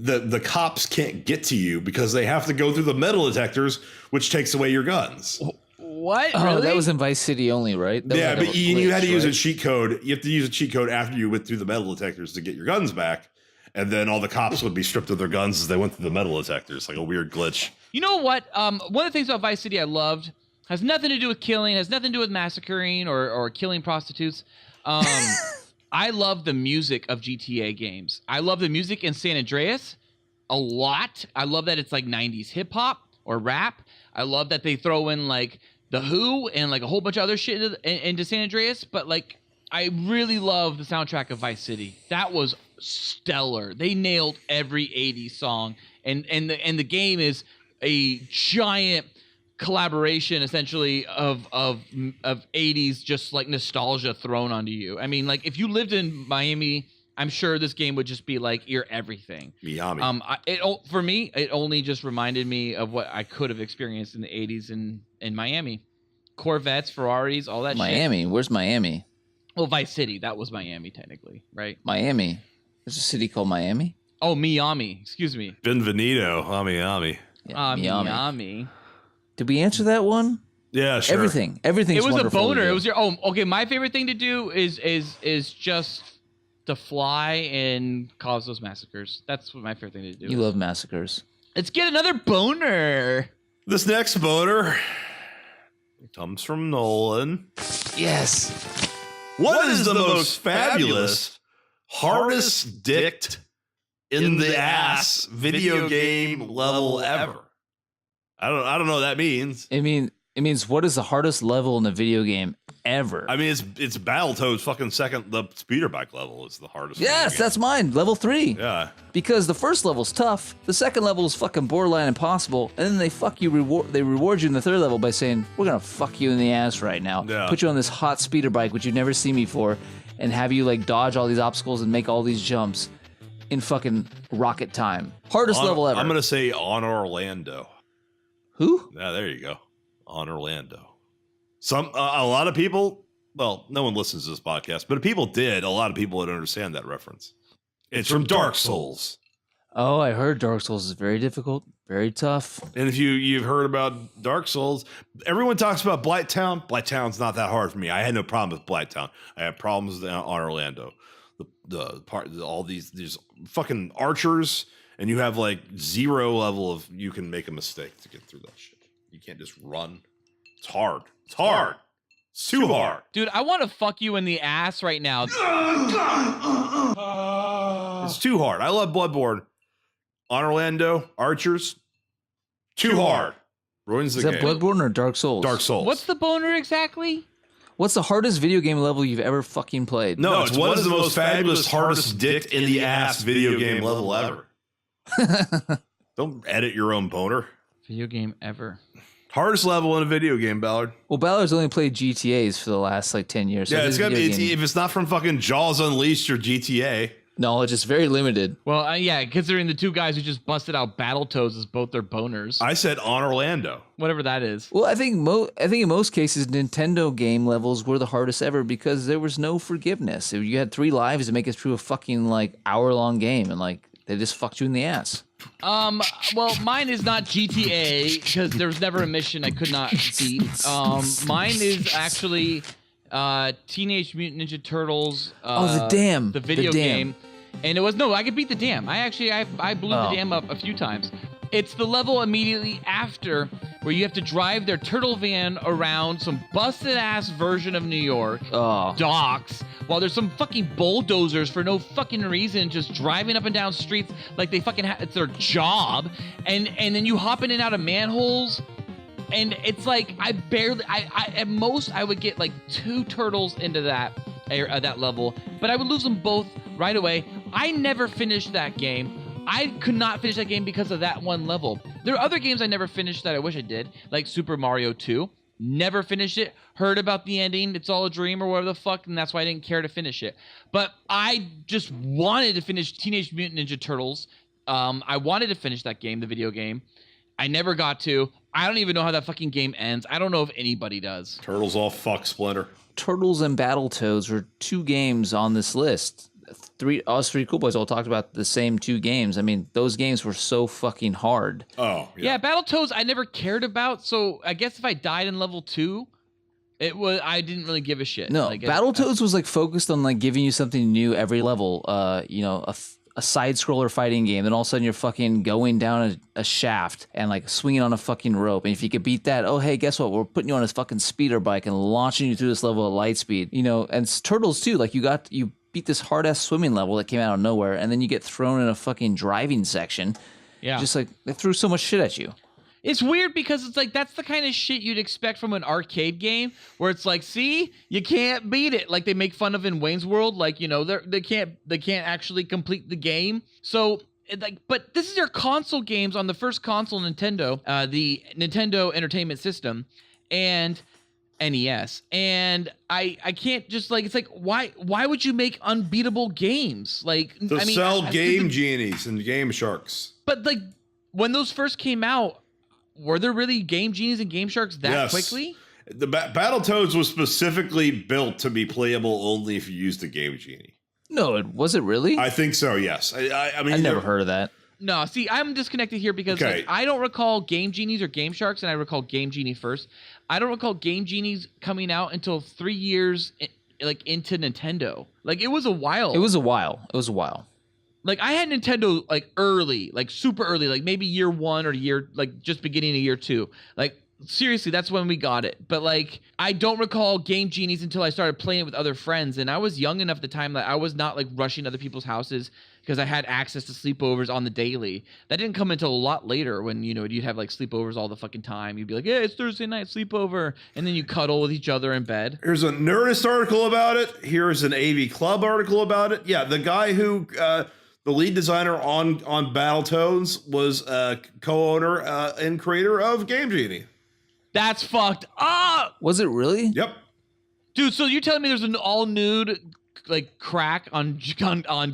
the cops can't get to you because they have to go through the metal detectors, which takes away your guns. What? Oh, really? that was in Vice City only, right? Yeah, but you had to use a cheat code. You have to use a cheat code after you went through the metal detectors to get your guns back. And then all the cops would be stripped of their guns as they went through the metal detectors, like a weird glitch. You know what? One of the things about Vice City I loved has nothing to do with killing, has nothing to do with massacring or killing prostitutes. I love the music of GTA games. I love the music in San Andreas a lot. I love that it's like 90s hip hop or rap. I love that they throw in like The Who and like a whole bunch of other shit into San Andreas. But like, I really love the soundtrack of Vice City. That was stellar. They nailed every 80s song, and the game is a giant collaboration essentially of 80s just like nostalgia thrown onto you. I mean, like if you lived in Miami, I'm sure this game would just be like your everything. Miami. For me, it only just reminded me of what I could have experienced in the 80s in Miami. Corvettes, Ferraris, all that shit. Miami? Where's Miami? Well, Vice City, that was Miami technically, right? Miami. There's a city called Miami? Oh, Miami. Excuse me. Benvenido, Miami. Yeah, Miami. Did we answer that one? Yeah, sure. Everything. It was a boner. Yeah. It was your. Oh, okay. My favorite thing to do is just to fly and cause those massacres. That's what my favorite thing to do. You love massacres. Let's get another boner. This next boner comes from Nolan. Yes. What is the most fabulous, hardest dicked in the ass video game level ever? I don't know what that means. It means what is the hardest level in a video game ever? I mean, it's Battletoads fucking second. The speeder bike level is the hardest. Yes, that's mine. Level 3. Yeah. Because the first level's tough, the second level is fucking borderline impossible, and then they reward you in the third level by saying, we're gonna fuck you in the ass right now. Yeah. Put you on this hot speeder bike, which you've never seen before, and have you like dodge all these obstacles and make all these jumps in fucking rocket time. Hardest level ever. I'm gonna say on Orlando. Who? Yeah, there you go. On Orlando. A lot of people, well, no one listens to this podcast, but if people did, a lot of people would understand that reference. It's from Dark Souls. Oh, I heard Dark Souls is very difficult, very tough. And if you've heard about Dark Souls, everyone talks about Blighttown. Blighttown's not that hard for me. I had no problem with Blighttown. I had problems on Orlando. All these fucking archers, and you have like 0 level of you can make a mistake to get through that shit. You can't just run. It's hard. It's hard. It's too hard. Dude, I want to fuck you in the ass right now. It's too hard. I love Bloodborne. On Orlando, archers, too hard. Ruins the Is that game. Bloodborne or Dark Souls? Dark Souls. What's the boner exactly? What's the hardest video game level you've ever fucking played? No, it's what is the most fabulous, hardest dick in the ass video game level ever. Don't edit your own boner. Video game ever. Hardest level in a video game, Ballard. Well, Ballard's only played GTAs for the last like 10 years. So Yeah, his it's video game- if it's not from fucking Jaws Unleashed or GTA. Knowledge is very limited. Well, yeah, considering the two guys who just busted out Battletoads as both their boners. I said on Orlando. Whatever that is. Well, I think in most cases, Nintendo game levels were the hardest ever because there was no forgiveness. You had 3 lives to make it through a fucking like hour-long game, and like they just fucked you in the ass. Well, mine is not GTA because there was never a mission I could not beat. Mine is actually Teenage Mutant Ninja Turtles. The dam. The video game. And it was, no, I could beat the dam. I blew the dam up a few times. It's the level immediately after where you have to drive their turtle van around some busted-ass version of New York, docks, while there's some fucking bulldozers for no fucking reason just driving up and down streets like they fucking it's their job. And then you hop in and out of manholes. And it's like, at most, I would get like 2 turtles into that level, but I would lose them both right away. I never finished that game. I could not finish that game because of that one level. There are other games I never finished that I wish I did, like Super Mario 2. Never finished it. Heard about the ending. It's all a dream or whatever the fuck, and that's why I didn't care to finish it. But I just wanted to finish Teenage Mutant Ninja Turtles. I wanted to finish that game, the video game. I never got to. I don't even know how that fucking game ends. I don't know if anybody does. Turtles all fuck Splinter. Turtles and Battletoads were 2 games on this list. Us three cool boys all talked about the same 2 games. I mean, those games were so fucking hard. Oh, yeah. Battletoads I never cared about, so I guess if I died in level 2, I didn't really give a shit. No, Battletoads was like focused on like giving you something new every level. A side scroller fighting game, then all of a sudden you're fucking going down a shaft and like swinging on a fucking rope. And if you could beat that, oh hey, guess what? We're putting you on a fucking speeder bike and launching you through this level at light speed. And Turtles too. Like you beat this hard ass swimming level that came out of nowhere, and then you get thrown in a fucking driving section. Yeah, just like they threw so much shit at you. It's weird because it's like that's the kind of shit you'd expect from an arcade game where it's like, see, you can't beat it. Like they make fun of in Wayne's World, like they can't actually complete the game. So but this is their console games on the first console Nintendo, the Nintendo Entertainment System, and NES. And I can't just like, it's like why would you make unbeatable games? Like sell Game Genies and Game Sharks. But like when those first came out, were there really Game Genies and Game Sharks that quickly? The Battletoads was specifically built to be playable only if you used a Game Genie. No, was it really? I think so, yes. I mean, I never heard of that. No, see, I'm disconnected here because like, I don't recall Game Genies or Game Sharks, and I recall Game Genie first. I don't recall Game Genies coming out until 3 years into Nintendo. Like, it was a while. It was a while. Like, I had Nintendo, like, early, like, super early, like, maybe year 1 or just beginning of year 2. Like, seriously, that's when we got it. But, like, I don't recall Game Genies until I started playing it with other friends. And I was young enough at the time that I was not, like, rushing other people's houses because I had access to sleepovers on the daily. That didn't come until a lot later when, you'd have, like, sleepovers all the fucking time. You'd be like, hey, it's Thursday night sleepover. And then you cuddle with each other in bed. Here's a Nerdist article about it. Here's an AV Club article about it. Yeah, the guy who... the lead designer on Battletoads was a co-owner and creator of Game Genie. That's fucked up. Was it really? Yep. Dude, so you're telling me there's an all-nude like crack on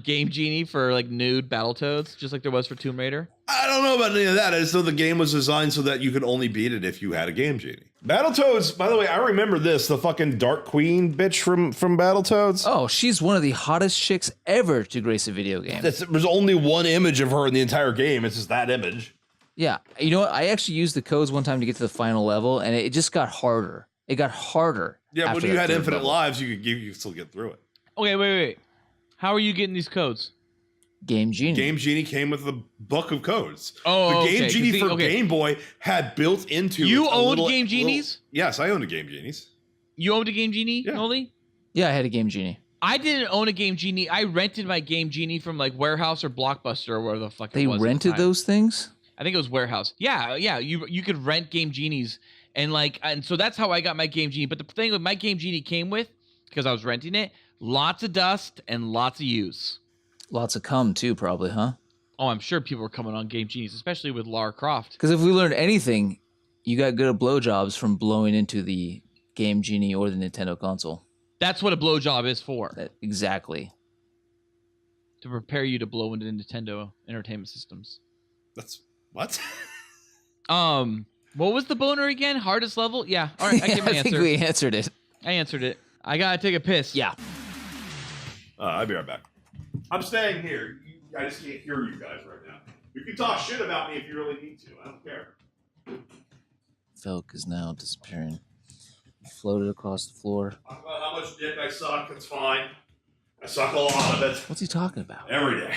Game Genie for like nude Battletoads, just like there was for Tomb Raider? I don't know about any of that. I just know the game was designed so that you could only beat it if you had a Game Genie. Battletoads, by the way, I remember this, the fucking Dark Queen bitch from Battletoads. Oh, she's one of the hottest chicks ever to grace a video game. There's only one image of her in the entire game. It's just that image. Yeah. You know what? I actually used the codes one time to get to the final level, and it just got harder. It got harder. Yeah, when you had infinite lives, you could still get through it. Okay, wait. How are you getting these codes? Game Genie. Game Genie came with a book of codes. Oh, the Game Genie for Game Boy had built into it. You owned Game Genies? Yes, I owned a Game Genies. You owned a Game Genie, Noli? Yeah, I had a Game Genie. I didn't own a Game Genie. I rented my Game Genie from like Warehouse or Blockbuster or wherever the fuck it was. They rented those things? I think it was Warehouse. Yeah. You could rent Game Genies and so that's how I got my Game Genie. But the thing with my Game Genie came with, because I was renting it, lots of dust and lots of use. Lots of cum too, probably, huh? Oh, I'm sure people were coming on Game Genies, especially with Lara Croft. Because if we learned anything, you got good at blowjobs from blowing into the Game Genie or the Nintendo console. That's what a blowjob is for. Exactly. to prepare you to blow into Nintendo Entertainment Systems. That's what? What was the boner again? Hardest level? Yeah. All right, I give my I answer. think we answered it. I answered it. I gotta take a piss. Yeah. I'll be right back. I'm staying here. I just can't hear you guys right now. You can talk shit about me if you really need to. I don't care. Felk is now disappearing. Floated across the floor. Talk about how much dick I suck. It's fine. I suck a lot of it. What's he talking about? Every day.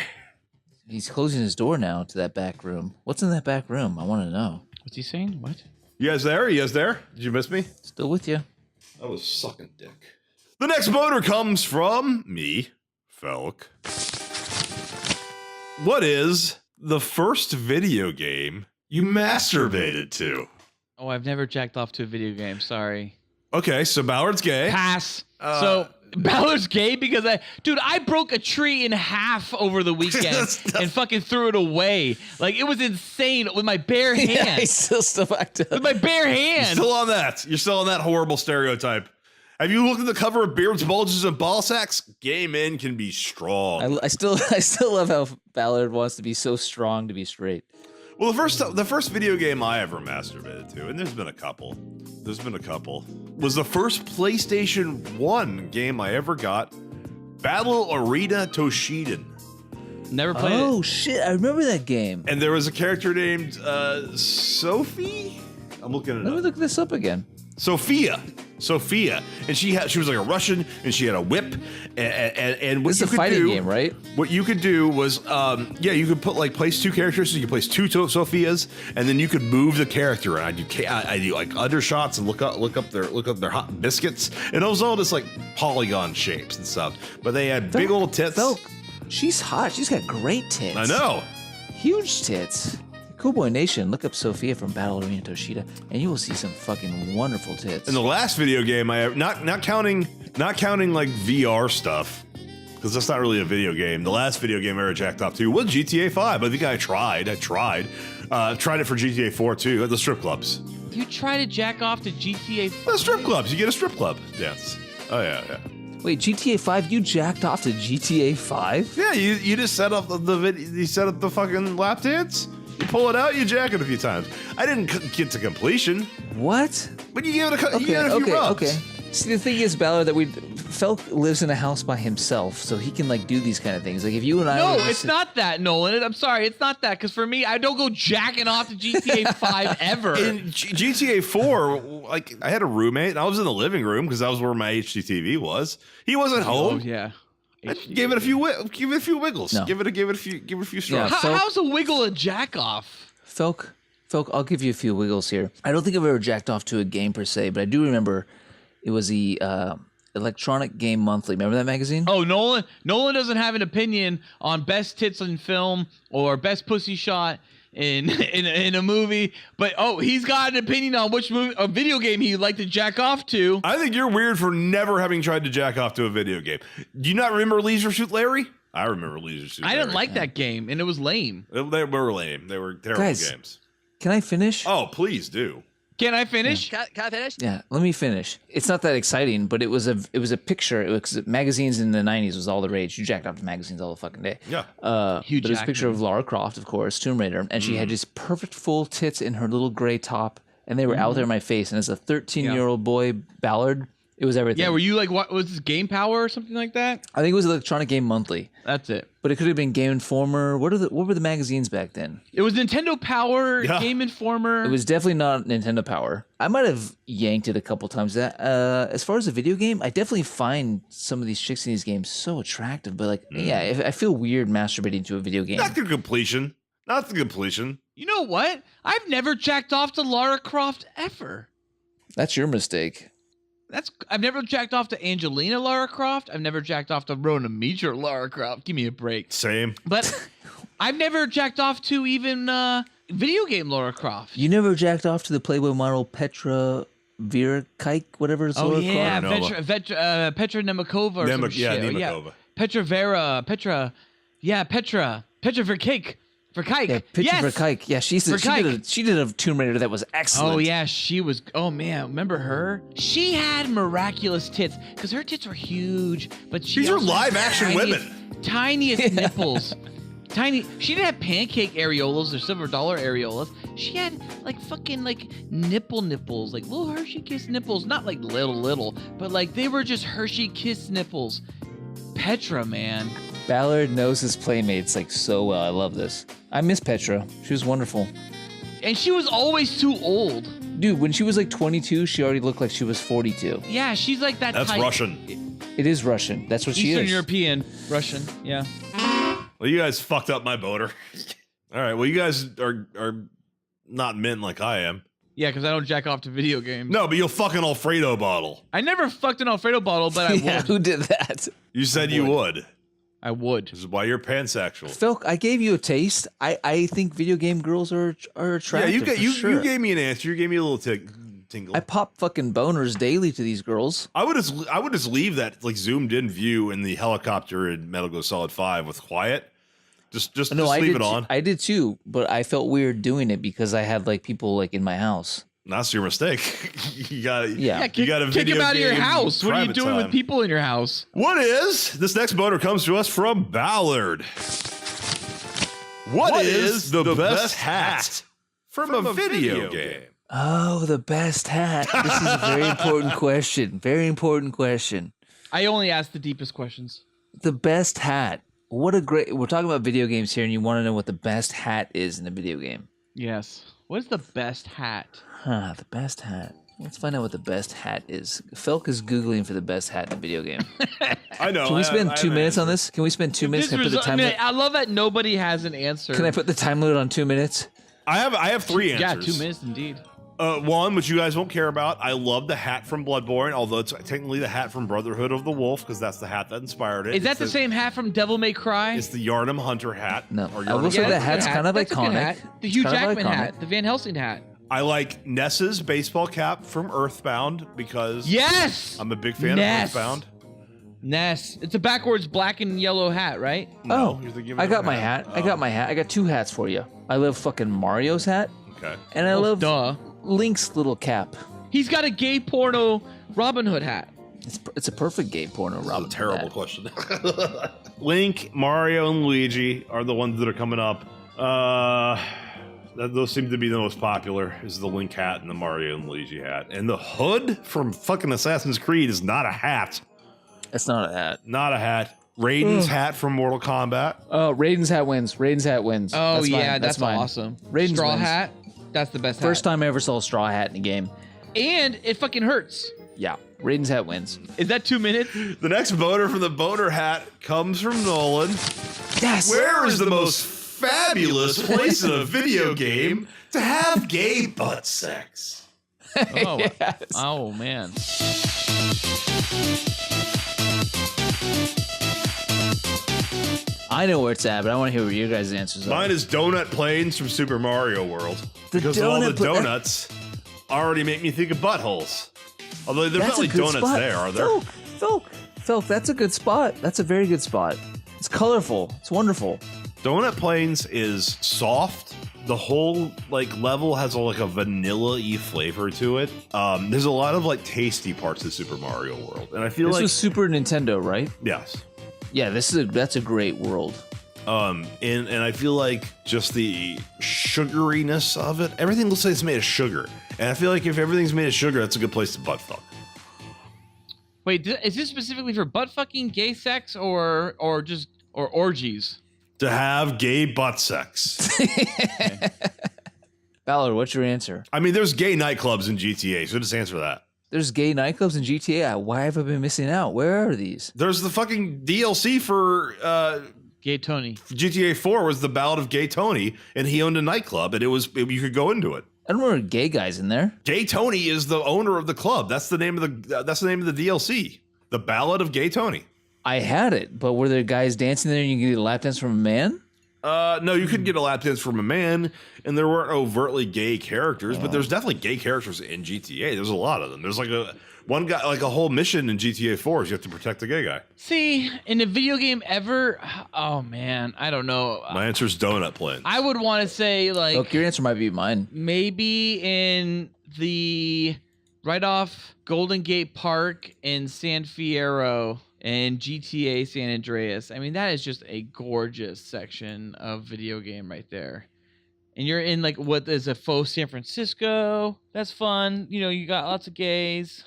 He's closing his door now to that back room. What's in that back room? I want to know. What's he saying? What? You guys there? You guys there? Did you miss me? Still with you. I was sucking dick. The next boner comes from me, Felk. What is the first video game you masturbated to? Oh, I've never jacked off to a video game. Sorry. Okay, so Ballard's gay. Pass. So Ballard's gay because I broke a tree in half over the weekend and fucking threw it away. Like it was insane with my bare hands. Yeah, he's still stuff back with my bare hands. You're still on that. You're still on that horrible stereotype. Have you looked at the cover of Beards, Bulges, and Ball Sacks? Gay men can be strong. I still love how Ballard wants to be so strong to be straight. Well, the first video game I ever masturbated to, and there's been a couple, was the first PlayStation 1 game I ever got, Battle Arena Toshiden. Never played it. Oh shit, I remember that game. And there was a character named Sophie? I'm looking at it Let me up. look this up again. Sophia, and she was like a Russian, and she had a whip, and what This you is a could fighting do, game, right? What you could do was, you could place two characters, so you could place two Sophias, and then you could move the character, and I do like undershots and look up their hot biscuits, and it was all just like polygon shapes and stuff, but they had big old tits. Felk, she's hot. She's got great tits. I know. Huge tits. Cool Boy Nation, look up Sophia from Battle Arena Toshida, and you will see some fucking wonderful tits. And the last video game I ever, not counting like VR stuff, because that's not really a video game. The last video game I ever jacked off to was GTA 5. I think I tried it for GTA 4 too, at the strip clubs. You try to jack off to GTA 5? The strip clubs, you get a strip club dance. Oh yeah. Wait, GTA 5? You jacked off to GTA 5? Yeah, you just set up you set up the fucking lap dance. You pull it out, you jack it a few times. I didn't get to completion. What? But you gave it a few rubs. Okay. See, the thing is, Ballard, that Felk lives in a house by himself, so he can like do these kind of things. Like if you and I. No, it's not that, Nolan. I'm sorry, it's not that. Because for me, I don't go jacking off to GTA 5 ever. In GTA 4, like I had a roommate, and I was in the living room because that was where my HDTV was. He wasn't home. Oh yeah. I gave it a few wiggles. No. Give it a few straws. Yeah. How's a wiggle a jack off? Felk, I'll give you a few wiggles here. I don't think I've ever jacked off to a game per se, but I do remember it was the Electronic Game Monthly. Remember that magazine? Oh, Nolan doesn't have an opinion on best tits in film or best pussy shot in a movie, but he's got an opinion on which video game he'd like to jack off to. I think you're weird for never having tried to jack off to a video game. Do you not remember Leisure Suit Larry? I remember Leisure Suit Larry. I didn't like that game, and it was lame. They were lame. They were terrible games. Can I finish? Oh, please do. Can I finish? Can I finish? Yeah, let me finish. It's not that exciting, but it was a picture. It was magazines in the 90s was all the rage. You jacked off to magazines all the fucking day. Yeah. Hugh But it was a picture Jackman. of Lara Croft, of course, Tomb Raider, and she had just perfect full tits in her little gray top, and they were out there in my face. And as a 13-year-old boy, Ballard, it was everything. Yeah, were you like, what was this, Game Power or something like that? I think it was Electronic Game Monthly, That's it. but it could have been Game Informer. What were the magazines back then? It was Nintendo Power, Yeah. Game Informer. It was definitely not Nintendo Power. I might have yanked it a couple times. As far as a video game, I definitely find some of these chicks in these games so attractive. But like, yeah, I feel weird masturbating to a video game. Not the completion. You know what? I've never jacked off to Lara Croft ever. That's your mistake. I've never jacked off to Angelina Lara Croft. I've never jacked off to Rona Meacher Lara Croft. Give me a break. Same. But I've never jacked off to even video game Lara Croft. You never jacked off to the Playboy model Petra Vera Kike, whatever it's Oh Lara yeah, Croft? Petra Nemakova or some shit. Nemakova. Petra Verkike. Yeah, Petra Vera Kike. Yeah, she did a Tomb Raider that was excellent. Oh yeah, she was. Oh man, remember her? She had miraculous tits because her tits were huge, but she These are also had live action tiny- women. tiniest nipples. Tiny. She didn't have pancake areolas or silver dollar areolas. She had like fucking like nipples, like little Hershey Kiss nipples. Not like little, but like they were just Hershey Kiss nipples. Petra, man. Ballard knows his playmates like so well. I love this. I miss Petra. She was wonderful. And she was always too old. Dude, when she was like 22, she already looked like she was 42. Yeah, she's like that That's type. Russian. It is Russian. That's what she is. Eastern European, Russian. Yeah. Well, you guys fucked up my boner. All right. Well, you guys are not men like I am. Yeah, because I don't jack off to video games. No, but you'll fuck an Alfredo bottle. I never fucked an Alfredo bottle, but I Yeah, would. who did that? You said you would. I would. This is why you're pansexual. Phil, I gave you a taste. I think video game girls are attractive. Yeah, you you gave me an answer. You gave me a little tingle. I pop fucking boners daily to these girls. I would just leave that like zoomed in view in the helicopter in Metal Gear Solid 5 with quiet. Just leave it on. I did too, but I felt weird doing it because I had like people like in my house. That's your mistake. you got Yeah. You got to kick him out of your house. What are you doing with people in your house? What is this next boner comes to us from Ballard? What is the best hat from a video game? Oh, the best hat. This is a very important question. Very important question. I only ask the deepest questions. The best hat. What a great. We're talking about video games here, and you want to know what the best hat is in a video game. Yes. What is the best hat? Huh, the best hat. Let's find out what the best hat is. Felk is Googling for the best hat in a video game. I know. Can we spend I 2 have minutes an on this? Can we spend 2 minutes? Can I put the time limit? I love that nobody has an answer. Can I put the time limit on 2 minutes? I have 3 answers. Yeah, 2 minutes indeed. One, which you guys won't care about. I love the hat from Bloodborne, although it's technically the hat from Brotherhood of the Wolf, because that's the hat that inspired it. Is that It's the same hat from Devil May Cry? It's the Yharnam Hunter hat. No. Or I will Yharnam say Yeah, the that's a hat's good kind of That's a good iconic. hat. The Hugh It's kind of Jackman iconic. hat. The Van Helsing hat. I like Ness's baseball cap from Earthbound because Yes! I'm a big fan Ness. of Earthbound. Ness. It's a backwards black and yellow hat, right? Oh, you're thinking of I got a my hat. I got my hat. I got 2 hats for you. I love fucking Mario's hat, Okay. and I love Duh. Link's little cap. He's got a gay porno Robin Hood hat. It's a perfect gay porno, That's Robin. a terrible hat. question. Link, Mario, and Luigi are the ones that are coming up. Those seem to be the most popular, is the Link hat and the Mario and Luigi hat. And the hood from fucking Assassin's Creed is not a hat. That's not a hat. Not a hat. Raiden's hat from Mortal Kombat. Oh, Raiden's hat wins. Raiden's hat wins. Oh, That's mine. yeah, that's mine. awesome. Raiden's Straw wins. hat. That's the best First hat. time I ever saw a straw hat in a game. And it fucking hurts. Yeah, Raiden's hat wins. Is that 2 minutes? The next boner from the boner hat comes from Nolan. Yes. Where is the most fabulous place in a video game to have gay butt sex? Oh, Yes. oh man. I know where it's at, but I want to hear what your guys' answers are. Mine is donut planes from Super Mario World. The Because all the donut pla- donuts already make me think of buttholes. Although there's That's not a really good donuts spot. there, are there? Phil, that's a good spot. That's a very good spot. It's colorful. It's wonderful. Donut planes is soft. The whole like level has like a vanilla-y flavor to it. There's a lot of like tasty parts of Super Mario World, and I feel This like was Super Nintendo, right? yes. Yeah, that's a great world. And I feel like just the sugariness of it. Everything looks like it's made of sugar, and I feel like if everything's made of sugar, that's a good place to butt fuck. Wait, is this specifically for butt fucking, gay sex, or orgies? To have gay butt sex. Ballard, what's your answer? I mean, there's gay nightclubs in GTA, so just answer that. There's gay nightclubs in GTA. Why have I been missing out? Where are these? There's the fucking DLC for Gay Tony. GTA 4 was the Ballad of Gay Tony, and he owned a nightclub, and you could go into it. I don't remember gay guys in there. Gay Tony is the owner of the club. That's the name of the DLC. The Ballad of Gay Tony. I had it, but were there guys dancing there and you could get a lap dance from a man? No, you couldn't get a lap dance from a man, and there weren't overtly gay characters, but there's definitely gay characters in GTA. There's a lot of them. There's like one guy, like a whole mission in GTA 4 is you have to protect the gay guy. See, in a video game ever, oh man, I don't know. My answer is donut planes. I would want to say like Look, your answer might be mine. maybe in the right off Golden Gate Park in San Fierro. and GTA San Andreas. I mean, that is just a gorgeous section of video game right there. And you're in like what is a faux San Francisco. That's fun. You know, you got lots of gays.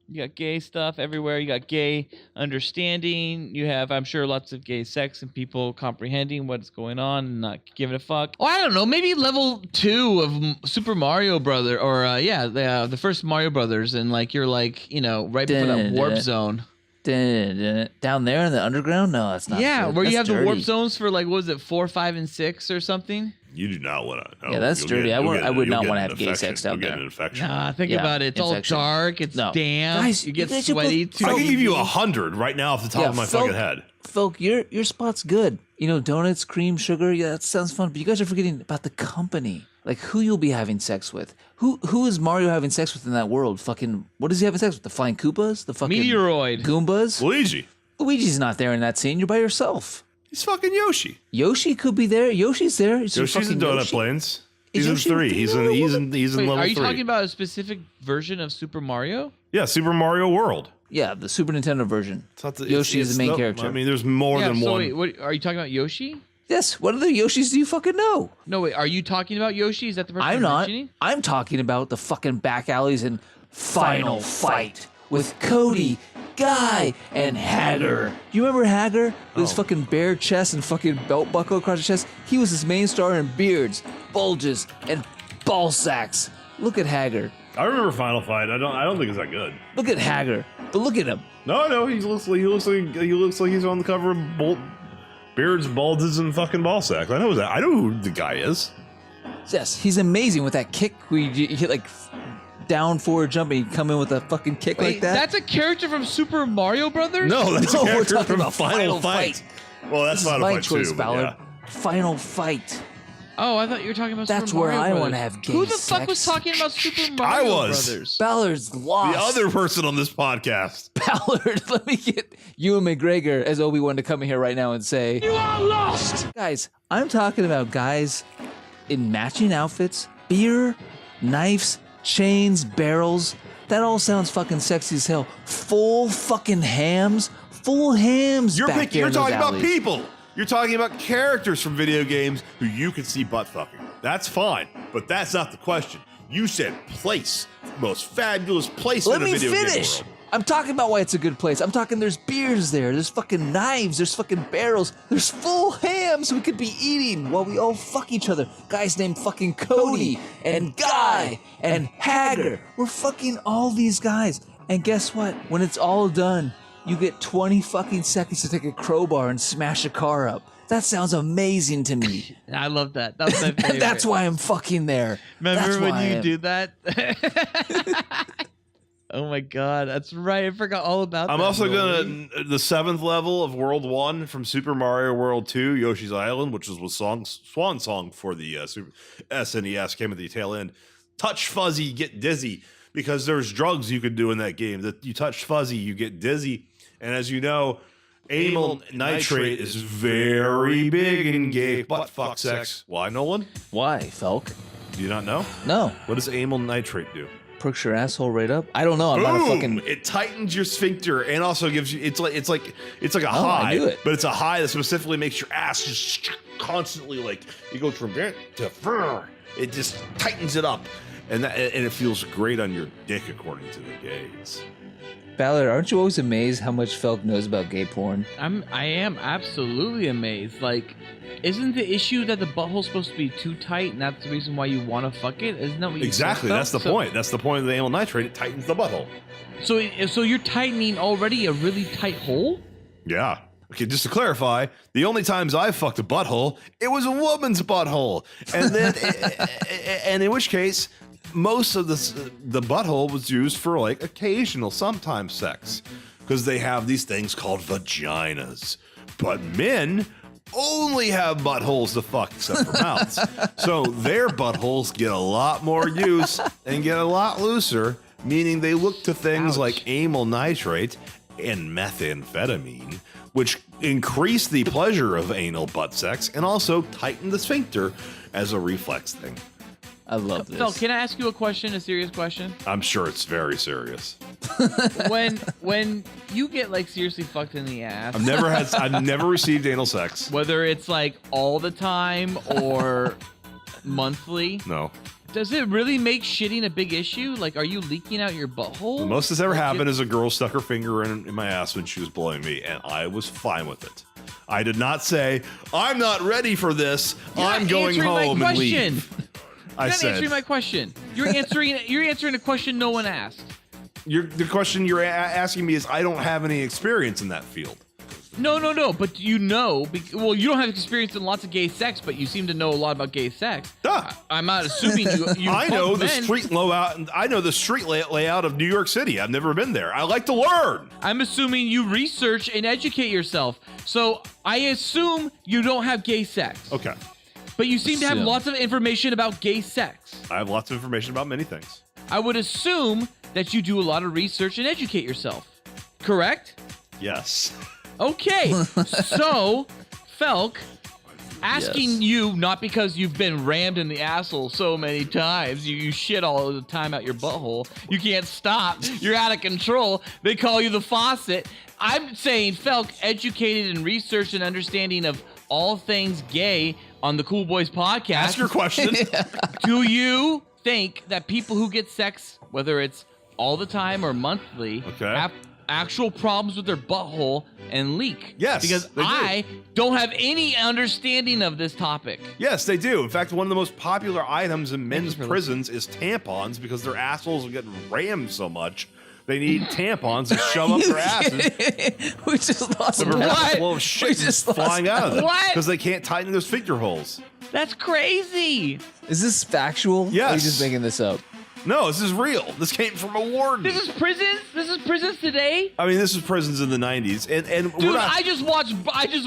You got gay stuff everywhere. You got gay understanding. You have, I'm sure, lots of gay sex and people comprehending what's going on and not giving a fuck. Oh, I don't know. Maybe level 2 of Super Mario Brother, or the first Mario Brothers, and like you're like, you know, right before that warp zone. Down there in the underground? No, that's not. Yeah, good. where That's you have dirty. the warp zones for like, what was it, 4, 5, and 6 or something? You do not want to. Yeah, that's dirty. I would not want to have gay sex down You'll get there. an infection. Nah, think Yeah, about it. It's infection. all dark. It's No. damp. Guys, you get you guys are sweaty. both- too. I can give you 100 right now off the top of my fucking head. Folk, your spot's good. You know, donuts, cream, sugar. Yeah, that sounds fun. But you guys are forgetting about the company. Like who you'll be having sex with. Who is Mario having sex with in that world? Fucking, what is he having sex with? The flying Koopas? The fucking Meteoroid. Goombas? Luigi. Luigi's not there in that scene. You're by yourself. He's fucking Yoshi. Yoshi could be there. Yoshi's there. It's your Yoshi's in fucking Donut Yoshi. Plains. Is He's in Yoshi 3. a He's female? in Wait, level are you 3. talking about a specific version of Super Mario? Yeah, Super Mario World. Yeah, the Super Nintendo version. It's not the- Yoshi is the main character. I mean, there's more Yeah, than so one. wait, what, are you talking about Yoshi? Yes. What other Yoshis do you fucking know? No, wait, are you talking about Yoshi? Is that the person I'm you're not. mentioning? I'm talking about the fucking back alleys in Final Fight with Cody, Guy, and Hager. You remember Hager? With his fucking bare chest and fucking belt buckle across his chest? He was his main star in beards, bulges, and ball sacks. Look at Hager. I remember Final Fight. I don't think it's that good. Look at Hager. But look at him. No, he looks like he's on the cover of Beards, Bulges, and fucking Ball Sack. I know that. I know who the guy is. Yes, he's amazing with that kick where you hit like down forward jump and you come in with a fucking kick Wait, like that. that's a character from Super Mario Brothers? No, that's No, a we're character talking from about Final Fight. Well, that's This is Final my Fight choice, too. but Ballard. yeah. Final Fight. Oh, I thought you were talking about That's Super where Mario I Brothers. wanna have gay Who the fuck was sex. talking about Super Mario was. Brothers? Ballard's lost. The other person on this podcast. Ballard, let me get Ewan McGregor as Obi-Wan to come in here right now and say, "You are lost!" Guys, I'm talking about guys in matching outfits, beer, knives, chains, barrels. That all sounds fucking sexy as hell. Full fucking hams. Full hams You're back there in those talking about alleys. people. You're talking about characters from video games who you can see butt fucking. That's fine, but that's not the question. You said place, most fabulous place Let in the me video game finish. world. I'm talking about why it's a good place. I'm talking there's beers there. There's fucking knives. There's fucking barrels. There's full hams we could be eating while we all fuck each other. Guys named fucking Cody and Guy and Hager. We're fucking all these guys. And guess what? When it's all done, you get 20 fucking seconds to take a crowbar and smash a car up. That sounds amazing to me. I love that. That was my favorite. That's why I'm fucking there. Remember That's why when I you am. do that? Oh my god, that's right. I forgot all about that. I'm also Nolan. gonna the 7th level of World 1 from Super Mario World 2, Yoshi's Island, which was Swan Song for the Super SNES, came at the tail end. Touch Fuzzy, get dizzy, because there's drugs you could do in that game. That you touch Fuzzy, you get dizzy, and as you know, amyl nitrate is very big in gay butt fuck sex. Why, Nolan? Why, Felk? Do you not know? No. What does amyl nitrate do? Perks your asshole right up? I don't know. I'm not a fucking... It tightens your sphincter and also gives you it's like a Oh, I high, knew it. but it's a high that specifically makes your ass just constantly like you go from there to fur. It just tightens it up, and it feels great on your dick according to the gays. Ballard, aren't you always amazed how much Felk knows about gay porn? I am absolutely amazed. Like, isn't the issue that the butthole's supposed to be too tight, and that's the reason why you want to fuck it? Isn't that what you Exactly, said, that's the Felk? point. That's the point of the amyl nitrate. It tightens the butthole. So you're tightening already a really tight hole? Yeah. Okay, just to clarify, the only times I fucked a butthole, it was a woman's butthole, and then, and in which case, most of the butthole was used for like occasional, sometimes sex, because they have these things called vaginas. But men only have buttholes to fuck, except for mouths. So their buttholes get a lot more use and get a lot looser, meaning they look to things like amyl nitrate and methamphetamine, which increase the pleasure of anal butt sex and also tighten the sphincter as a reflex thing. I love this. Phil, can I ask you a question, a serious question? I'm sure it's very serious. when you get like seriously fucked in the ass, I've never received anal sex. whether it's like all the time or monthly, No. does it really make shitting a big issue? Like, are you leaking out your butthole? The most that's ever happened is a girl stuck her finger in my ass when she was blowing me, and I was fine with it. I did not say, I'm not ready for this. I'm going home and leave. You're not answering my question. You're answering a question no one asked. The question you're asking me is, I don't have any experience in that field. No. But you know, well, you don't have experience in lots of gay sex, but you seem to know a lot about gay sex. I'm not assuming you. I know the men. street layout. I know the street layout of New York City. I've never been there. I like to learn. I'm assuming you research and educate yourself. So I assume you don't have gay sex. Okay. But you seem to have lots of information about gay sex. I have lots of information about many things. I would assume that you do a lot of research and educate yourself. Correct? Yes. Okay. So, Felk, asking you, not because you've been rammed in the asshole so many times, you shit all the time out your butthole. You can't stop. You're out of control. They call you the faucet. I'm saying, Felk, educated in research and understanding of all things gay on the Cool Boys podcast. Ask your question. Do you think that people who get sex, whether it's all the time or monthly, have actual problems with their butthole and leak? Yes, because I don't have any understanding of this topic. Yes, they do. In fact, one of the most popular items in men's prisons is tampons because their assholes are getting rammed so much. They need tampons to shove up their asses. We just lost The what? flow of shit is flying out of them because they can't tighten those figure holes. That's crazy. Is this factual? Yes. Or are you just making this up? No, this is real. This came from a warden. This is prisons? This is prisons today? I mean, this is prisons in the 90s. And Dude, we're not... I just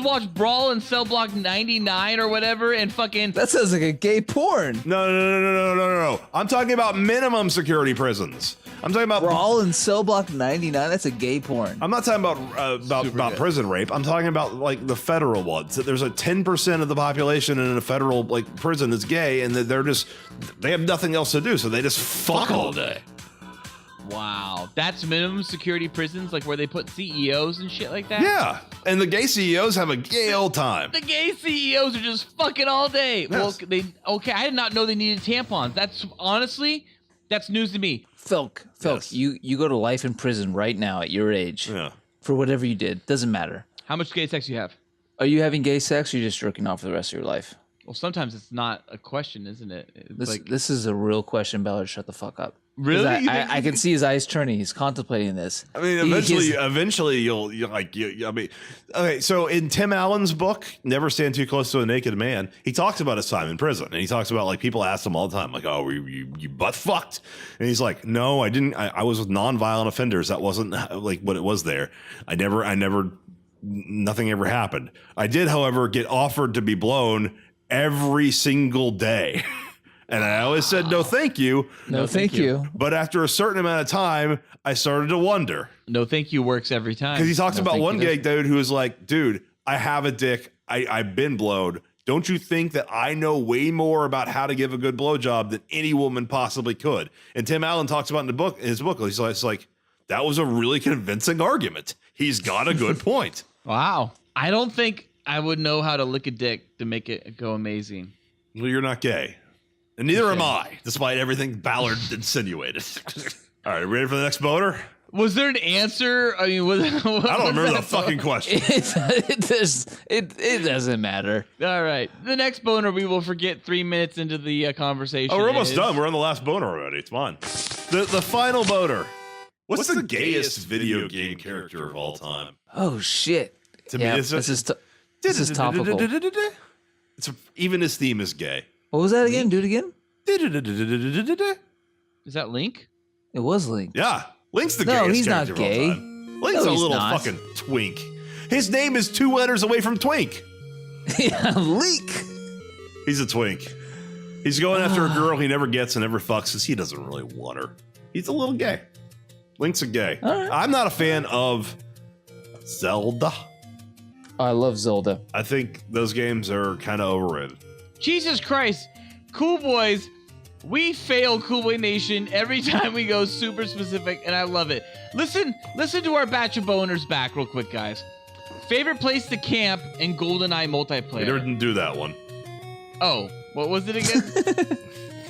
watched Brawl in Cell Block 99 or whatever and fucking... That sounds like a gay porn. No. I'm talking about minimum security prisons. I'm talking about Brawl in Cell Block 99. That's a gay porn. I'm not talking about prison rape. I'm talking about like the federal ones. That there's a 10% of the population in a federal like prison that's gay, and that they have nothing else to do, so they just fuck all day. Wow, that's minimum security prisons, like where they put CEOs and shit like that? Yeah, and the gay CEOs have a gay old time. The gay CEOs are just fucking all day. Yes. Well, I did not know they needed tampons. That's news to me. Felk, Yes. you go to life in prison right now at your age. Yeah. For whatever you did. Doesn't matter. How much gay sex you have? Are you having gay sex or are you just jerking off for the rest of your life? Well, sometimes it's not a question, isn't it? It's This is a real question, Ballard. Shut the fuck up. 'Cause Really? I can see his eyes turning. He's contemplating this. I mean, eventually you'll I mean, okay. So in Tim Allen's book, Never Stand Too Close to a Naked Man, he talks about his time in prison, and he talks about like people ask him all the time, like, "Oh, you butt fucked," and he's like, "No, I didn't. I was with nonviolent offenders. That wasn't like what it was there. I never, nothing ever happened. I did, however, get offered to be blown every single day." And I always said, no, thank you. No, thank you. But after a certain amount of time, I started to wonder. No, thank you works every time. Because he talks about one gay dude who was like, dude, I have a dick. I've been blowed. Don't you think that I know way more about how to give a good blowjob than any woman possibly could? And Tim Allen talks about in his book, he's like, that was a really convincing argument. He's got a good point. Wow. I don't think I would know how to lick a dick to make it go amazing. Well, you're not gay. And neither am I, despite everything Ballard insinuated. All right, ready for the next boner? Was there an answer? I mean, I don't remember the fucking question. It doesn't matter. All right. The next boner we will forget 3 minutes into the conversation. Oh, we're almost done. We're on the last boner already. It's fine. The final boner. What's the gayest video game character of all time? Oh, shit. To me, this is topical. Even his theme is gay. What was that again? Do it again. Is that Link? It was Link. Yeah. Link's the No, gayest he's not character gay. of all time. Link's a he's little not. fucking twink. His name is 2 letters away from twink. Yeah, Link. He's a twink. He's going after a girl he never gets and never fucks because he doesn't really want her. He's a little gay. Link's a gay. Right. I'm not a fan of Zelda. I love Zelda. I think those games are kind of overrated. Jesus Christ. Cool Boys, We fail Cool Boy Nation every time we go super specific, and I love it. Listen to our batch of boners back real quick, guys. Favorite place to camp in GoldenEye multiplayer? We didn't do that one. Oh, what was it again?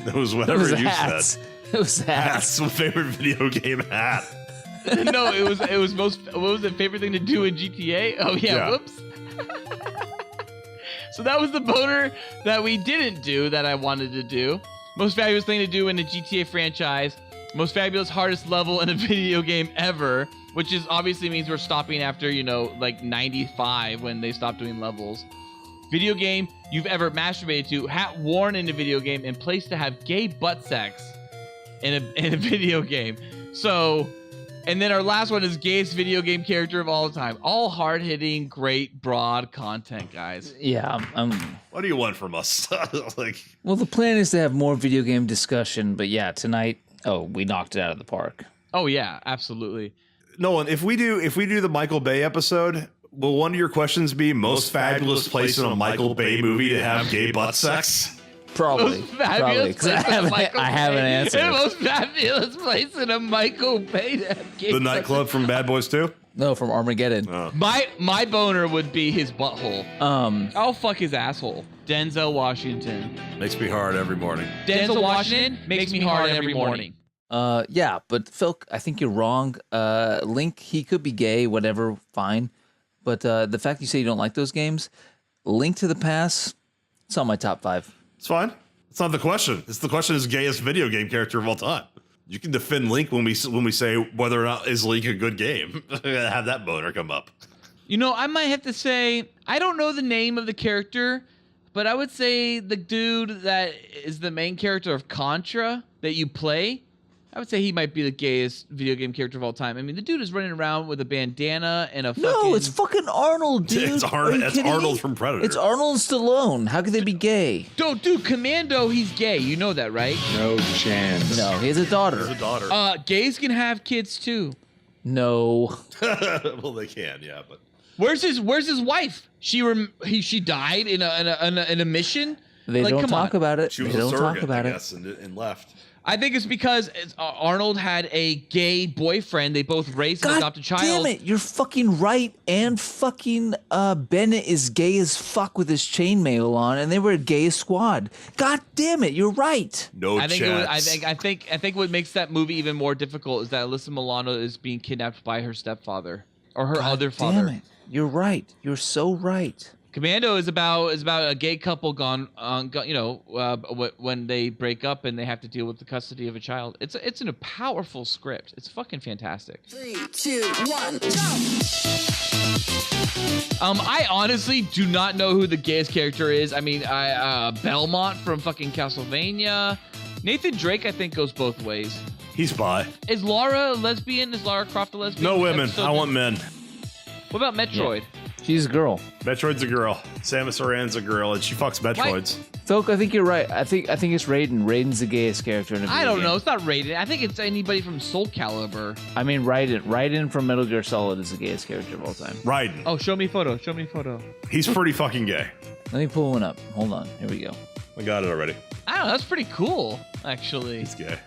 It was whatever It was you hats. said. It was hats. That's my favorite video game hat. No, it was most. What was the favorite thing to do in GTA? Oh yeah. Whoops. So that was the boner that we didn't do that I wanted to do. Most fabulous thing to do in the GTA franchise. Most fabulous hardest level in a video game ever, which is obviously means we're stopping after, like 95 when they stopped doing levels. Video game you've ever masturbated to, hat worn in a video game, and place to have gay butt sex in a video game. So, and then our last one is gayest video game character of all time. All hard-hitting, great, broad content, guys. Yeah, What do you want from us? well, the plan is to have more video game discussion, but yeah, tonight, we knocked it out of the park. Oh yeah, absolutely. Nolan, if we do the Michael Bay episode, will one of your questions be most fabulous place in a Michael Bay movie to have gay butt sex? Probably. Most fabulous 'cause I place in a haven't, Michael I haven't Bay. answered. The most fabulous place in a Michael Bay to have gay The sex. nightclub from Bad Boys 2? No, from Armageddon. My boner would be his butthole. I'll fuck his asshole. Denzel Washington. Makes me hard every morning. Denzel Washington makes me hard every morning. Yeah, but Phil, I think you're wrong. Link, he could be gay, whatever, fine. But the fact you say you don't like those games, Link to the Past, it's on my top 5. It's fine. It's not the question. It's the question is gayest video game character of all time. You can defend Link when we say whether or not is Link a good game. Have that boner come up. I might have to say, I don't know the name of the character, but I would say the dude that is the main character of Contra that you play, I would say he might be the gayest video game character of all time. I mean, the dude is running around with a bandana and a fucking... No, it's fucking Arnold, dude. It's Arnold from Predator. It's Arnold Stallone. How could they be gay? Dude, Commando, he's gay. You know that, right? No chance. No, he has a daughter. There's a daughter. Gays can have kids too. No. Well, they can, yeah, but Where's his wife? She died in a mission. They don't come talk on. about it. she They was a don't surrogate, talk about I it. guess, and left. I think it's because Arnold had a gay boyfriend. They both raised and God adopted a child. damn it, you're fucking right. And fucking Bennett is gay as fuck with his chainmail on, and they were a gay squad. God damn it, you're right. No I think chance. I think what makes that movie even more difficult is that Alyssa Milano is being kidnapped by her stepfather or her other father. Damn it, you're right. You're so right. Commando is about a gay couple when they break up and they have to deal with the custody of a child. It's a powerful script. It's fucking fantastic. 3, 2, 1, go! I honestly do not know who the gayest character is. I mean, Belmont from fucking Castlevania. Nathan Drake, I think, goes both ways. He's bi. Is Lara a lesbian? Is Lara Croft a lesbian? No women. Episode I want men. What about Metroid? She's a girl. Metroid's a girl. Samus Aran's a girl, and she fucks Metroids. Phil, I think you're right. I think it's Raiden. Raiden's the gayest character in a video I don't game. know. It's not Raiden. I think it's anybody from Soul Calibur. I mean, Raiden from Metal Gear Solid is the gayest character of all time. Raiden. Oh, show me a photo. Show me a photo. He's pretty fucking gay. Let me pull one up. Hold on. Here we go. I got it already. I don't know. That's pretty cool, actually. He's gay.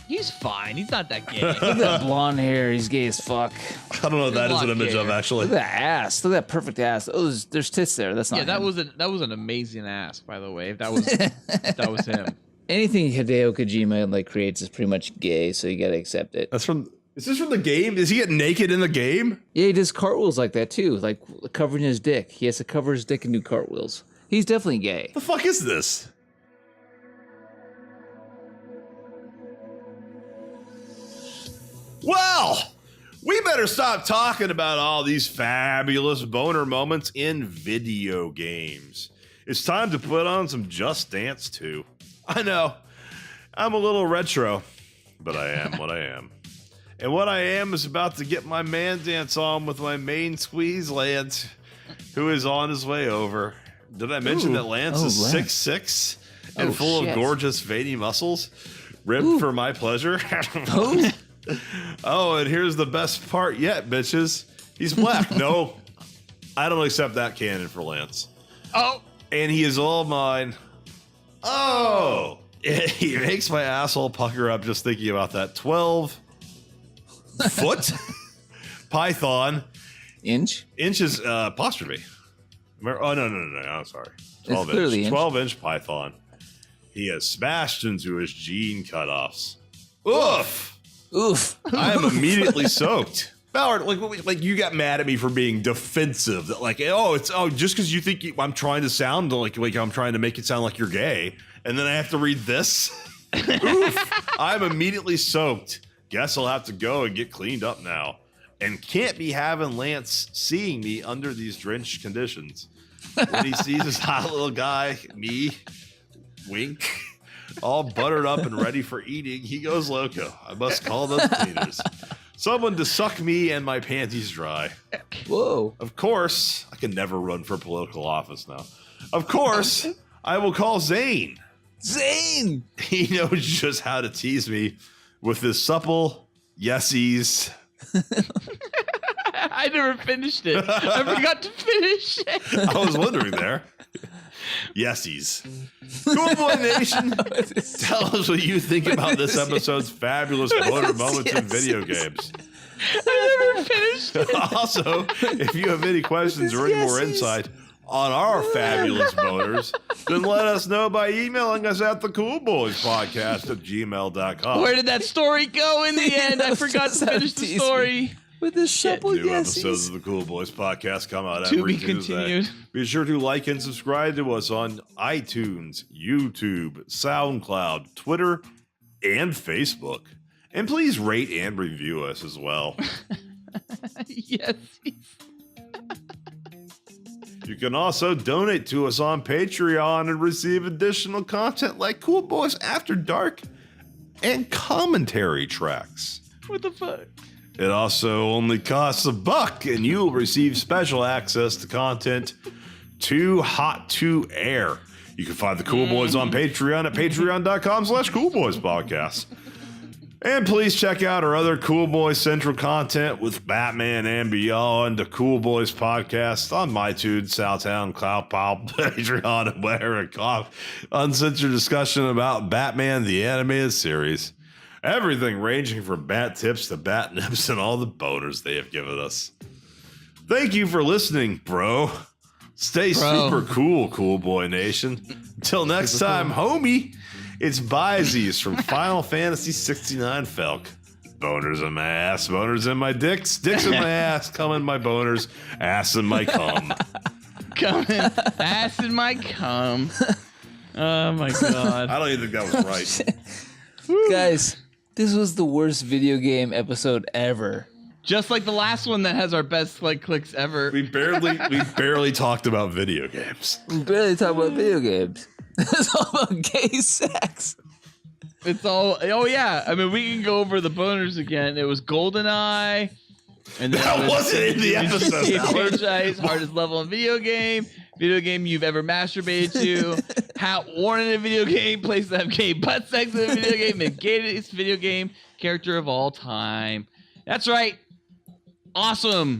He's fine. He's not that gay. Look at that blonde hair. He's gay as fuck. I don't know what that is an image of, actually. Look at that ass. Look at that perfect ass. Oh, there's tits there. That's not Yeah, that him. was an amazing ass, by the way. If that was him. Anything Hideo Kojima creates is pretty much gay, so you gotta accept it. Is this from the game? Is he getting naked in the game? Yeah, he does cartwheels like that too, like covering his dick. He has to cover his dick and do cartwheels. He's definitely gay. The fuck is this? Well, we better stop talking about all these fabulous boner moments in video games. It's time to put on some Just Dance 2. I know, I'm a little retro, but I am what I am. And what I am is about to get my man dance on with my main squeeze, Lance, who is on his way over. Did I mention that Lance is Lance. 6'6" and full shit. of gorgeous veiny muscles, ribbed for my pleasure? Oh, and here's the best part yet, bitches. He's black. No, I don't accept that canon for Lance. Oh, And he is all mine. Oh, It makes my asshole pucker up just thinking about that 12-foot python. Inch? Inches apostrophe. Oh, no. I'm sorry. 12 clearly inch. inch. 12-inch python. He has smashed into his jean cutoffs. Oof. Oof. I am immediately soaked. Ballard, like you got mad at me for being defensive. That like, just because you think I'm trying to sound like I'm trying to make it sound like you're gay, and then I have to read this. Oof. I'm immediately soaked. Guess I'll have to go and get cleaned up now. And can't be having Lance seeing me under these drenched conditions. When he sees this hot little guy, me, wink, all buttered up and ready for eating, he goes loco. I must call those cleaners. Someone to suck me and my panties dry. Whoa. Of course, I can never run for political office now. Of course, I will call Zane. Zane! He knows just how to tease me with his supple yesies. I never finished it. I forgot to finish it. I was wondering there. Yesies. Cool Boy Nation, tell us what you think about this episode's fabulous boner moments in video games. I never finished it. Also, if you have any questions or any more insight on our fabulous boners, then let us know by emailing us at thecoolboyspodcast@gmail.com. Where did that story go in the end? I forgot to finish the story. With this supple New yeses. episodes of the Cool Boys Podcast come out To every be Tuesday. continued. Be sure to like and subscribe to us on iTunes, YouTube, SoundCloud, Twitter, and Facebook. And please rate and review us as well. Yes. You can also donate to us on Patreon and receive additional content like Cool Boys After Dark and commentary tracks. What the fuck? It also only costs $1, and you'll receive special access to content too hot to air. You can find the Cool Boys on Patreon at patreon.com/coolboyspodcast. And please check out our other Cool Boys Central content with Batman and Beyond, the Cool Boys Podcast on MyTunes, Southtown, CloudPop, Patreon, and wherever it comes. Uncensored discussion about Batman, the animated series. Everything ranging from bat tips to bat nips and all the boners they have given us. Thank you for listening, bro. Stay super cool, Cool Boy Nation. Until next time, homie, it's Byzies from Final Fantasy 69 Felk. Boners in my ass, boners in my dicks, dicks in my ass, cum in my boners, ass in my cum. Coming, ass in my cum. Oh my god. I don't even think that was right. Guys, this was the worst video game episode ever. Just like the last one that has our best clicks ever. We barely talked about video games. We barely talk about video games. It's all about gay sex. It's all, oh yeah. I mean, we can go over the boners again. It was GoldenEye. And That wasn't in the episode, Howard. franchise, hardest level in video game you've ever masturbated to, hat worn in a video game, place to have gay butt sex in a video game, the gayest video game character of all time. That's right. Awesome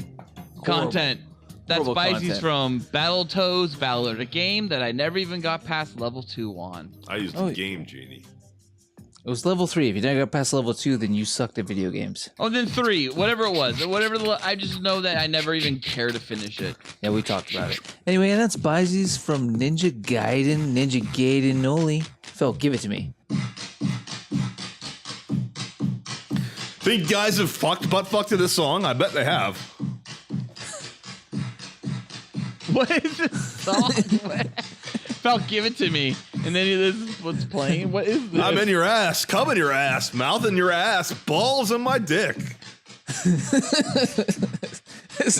content. That's Horrible Byzies content. from Battletoads Valor, a game that I never even got past level 2 on. I used the Game Genie. It was level 3. If you didn't get past level 2, then you sucked at video games. Oh, then 3, whatever it was. I just know that I never even cared to finish it. Yeah, we talked about it. Anyway, and that's Byzies from Ninja Gaiden Noli. Phil, give it to me. Think guys have butt fucked to this song? I bet they have. What is this song? Felt, give it to me. And then this is what's playing. What is this? I'm in your ass, cum in your ass, mouth in your ass, balls in my dick. This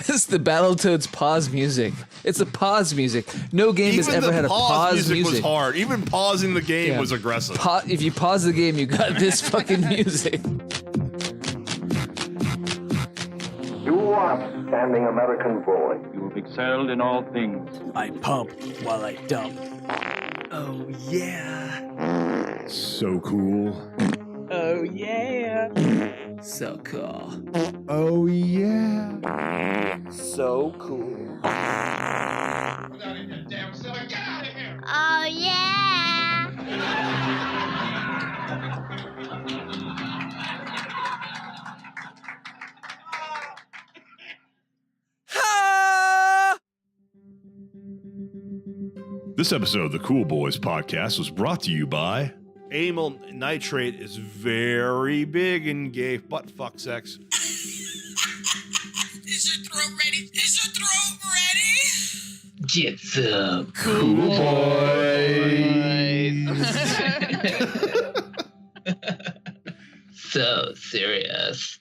is the Battletoads pause music. It's a pause music. No game has ever had a pause music. was hard. Even pausing the game was aggressive. If you pause the game, you got this fucking music. You outstanding American boy. You've excelled in all things. I pump while I dump. Oh yeah. So cool. Oh, yeah. So cool. Oh yeah. So cool. Oh yeah. This episode of the Cool Boys podcast was brought to you by Amyl nitrate is very big in gay butt fuck sex. Is your throat ready? Is your throat ready? Get some Cool boys. so serious.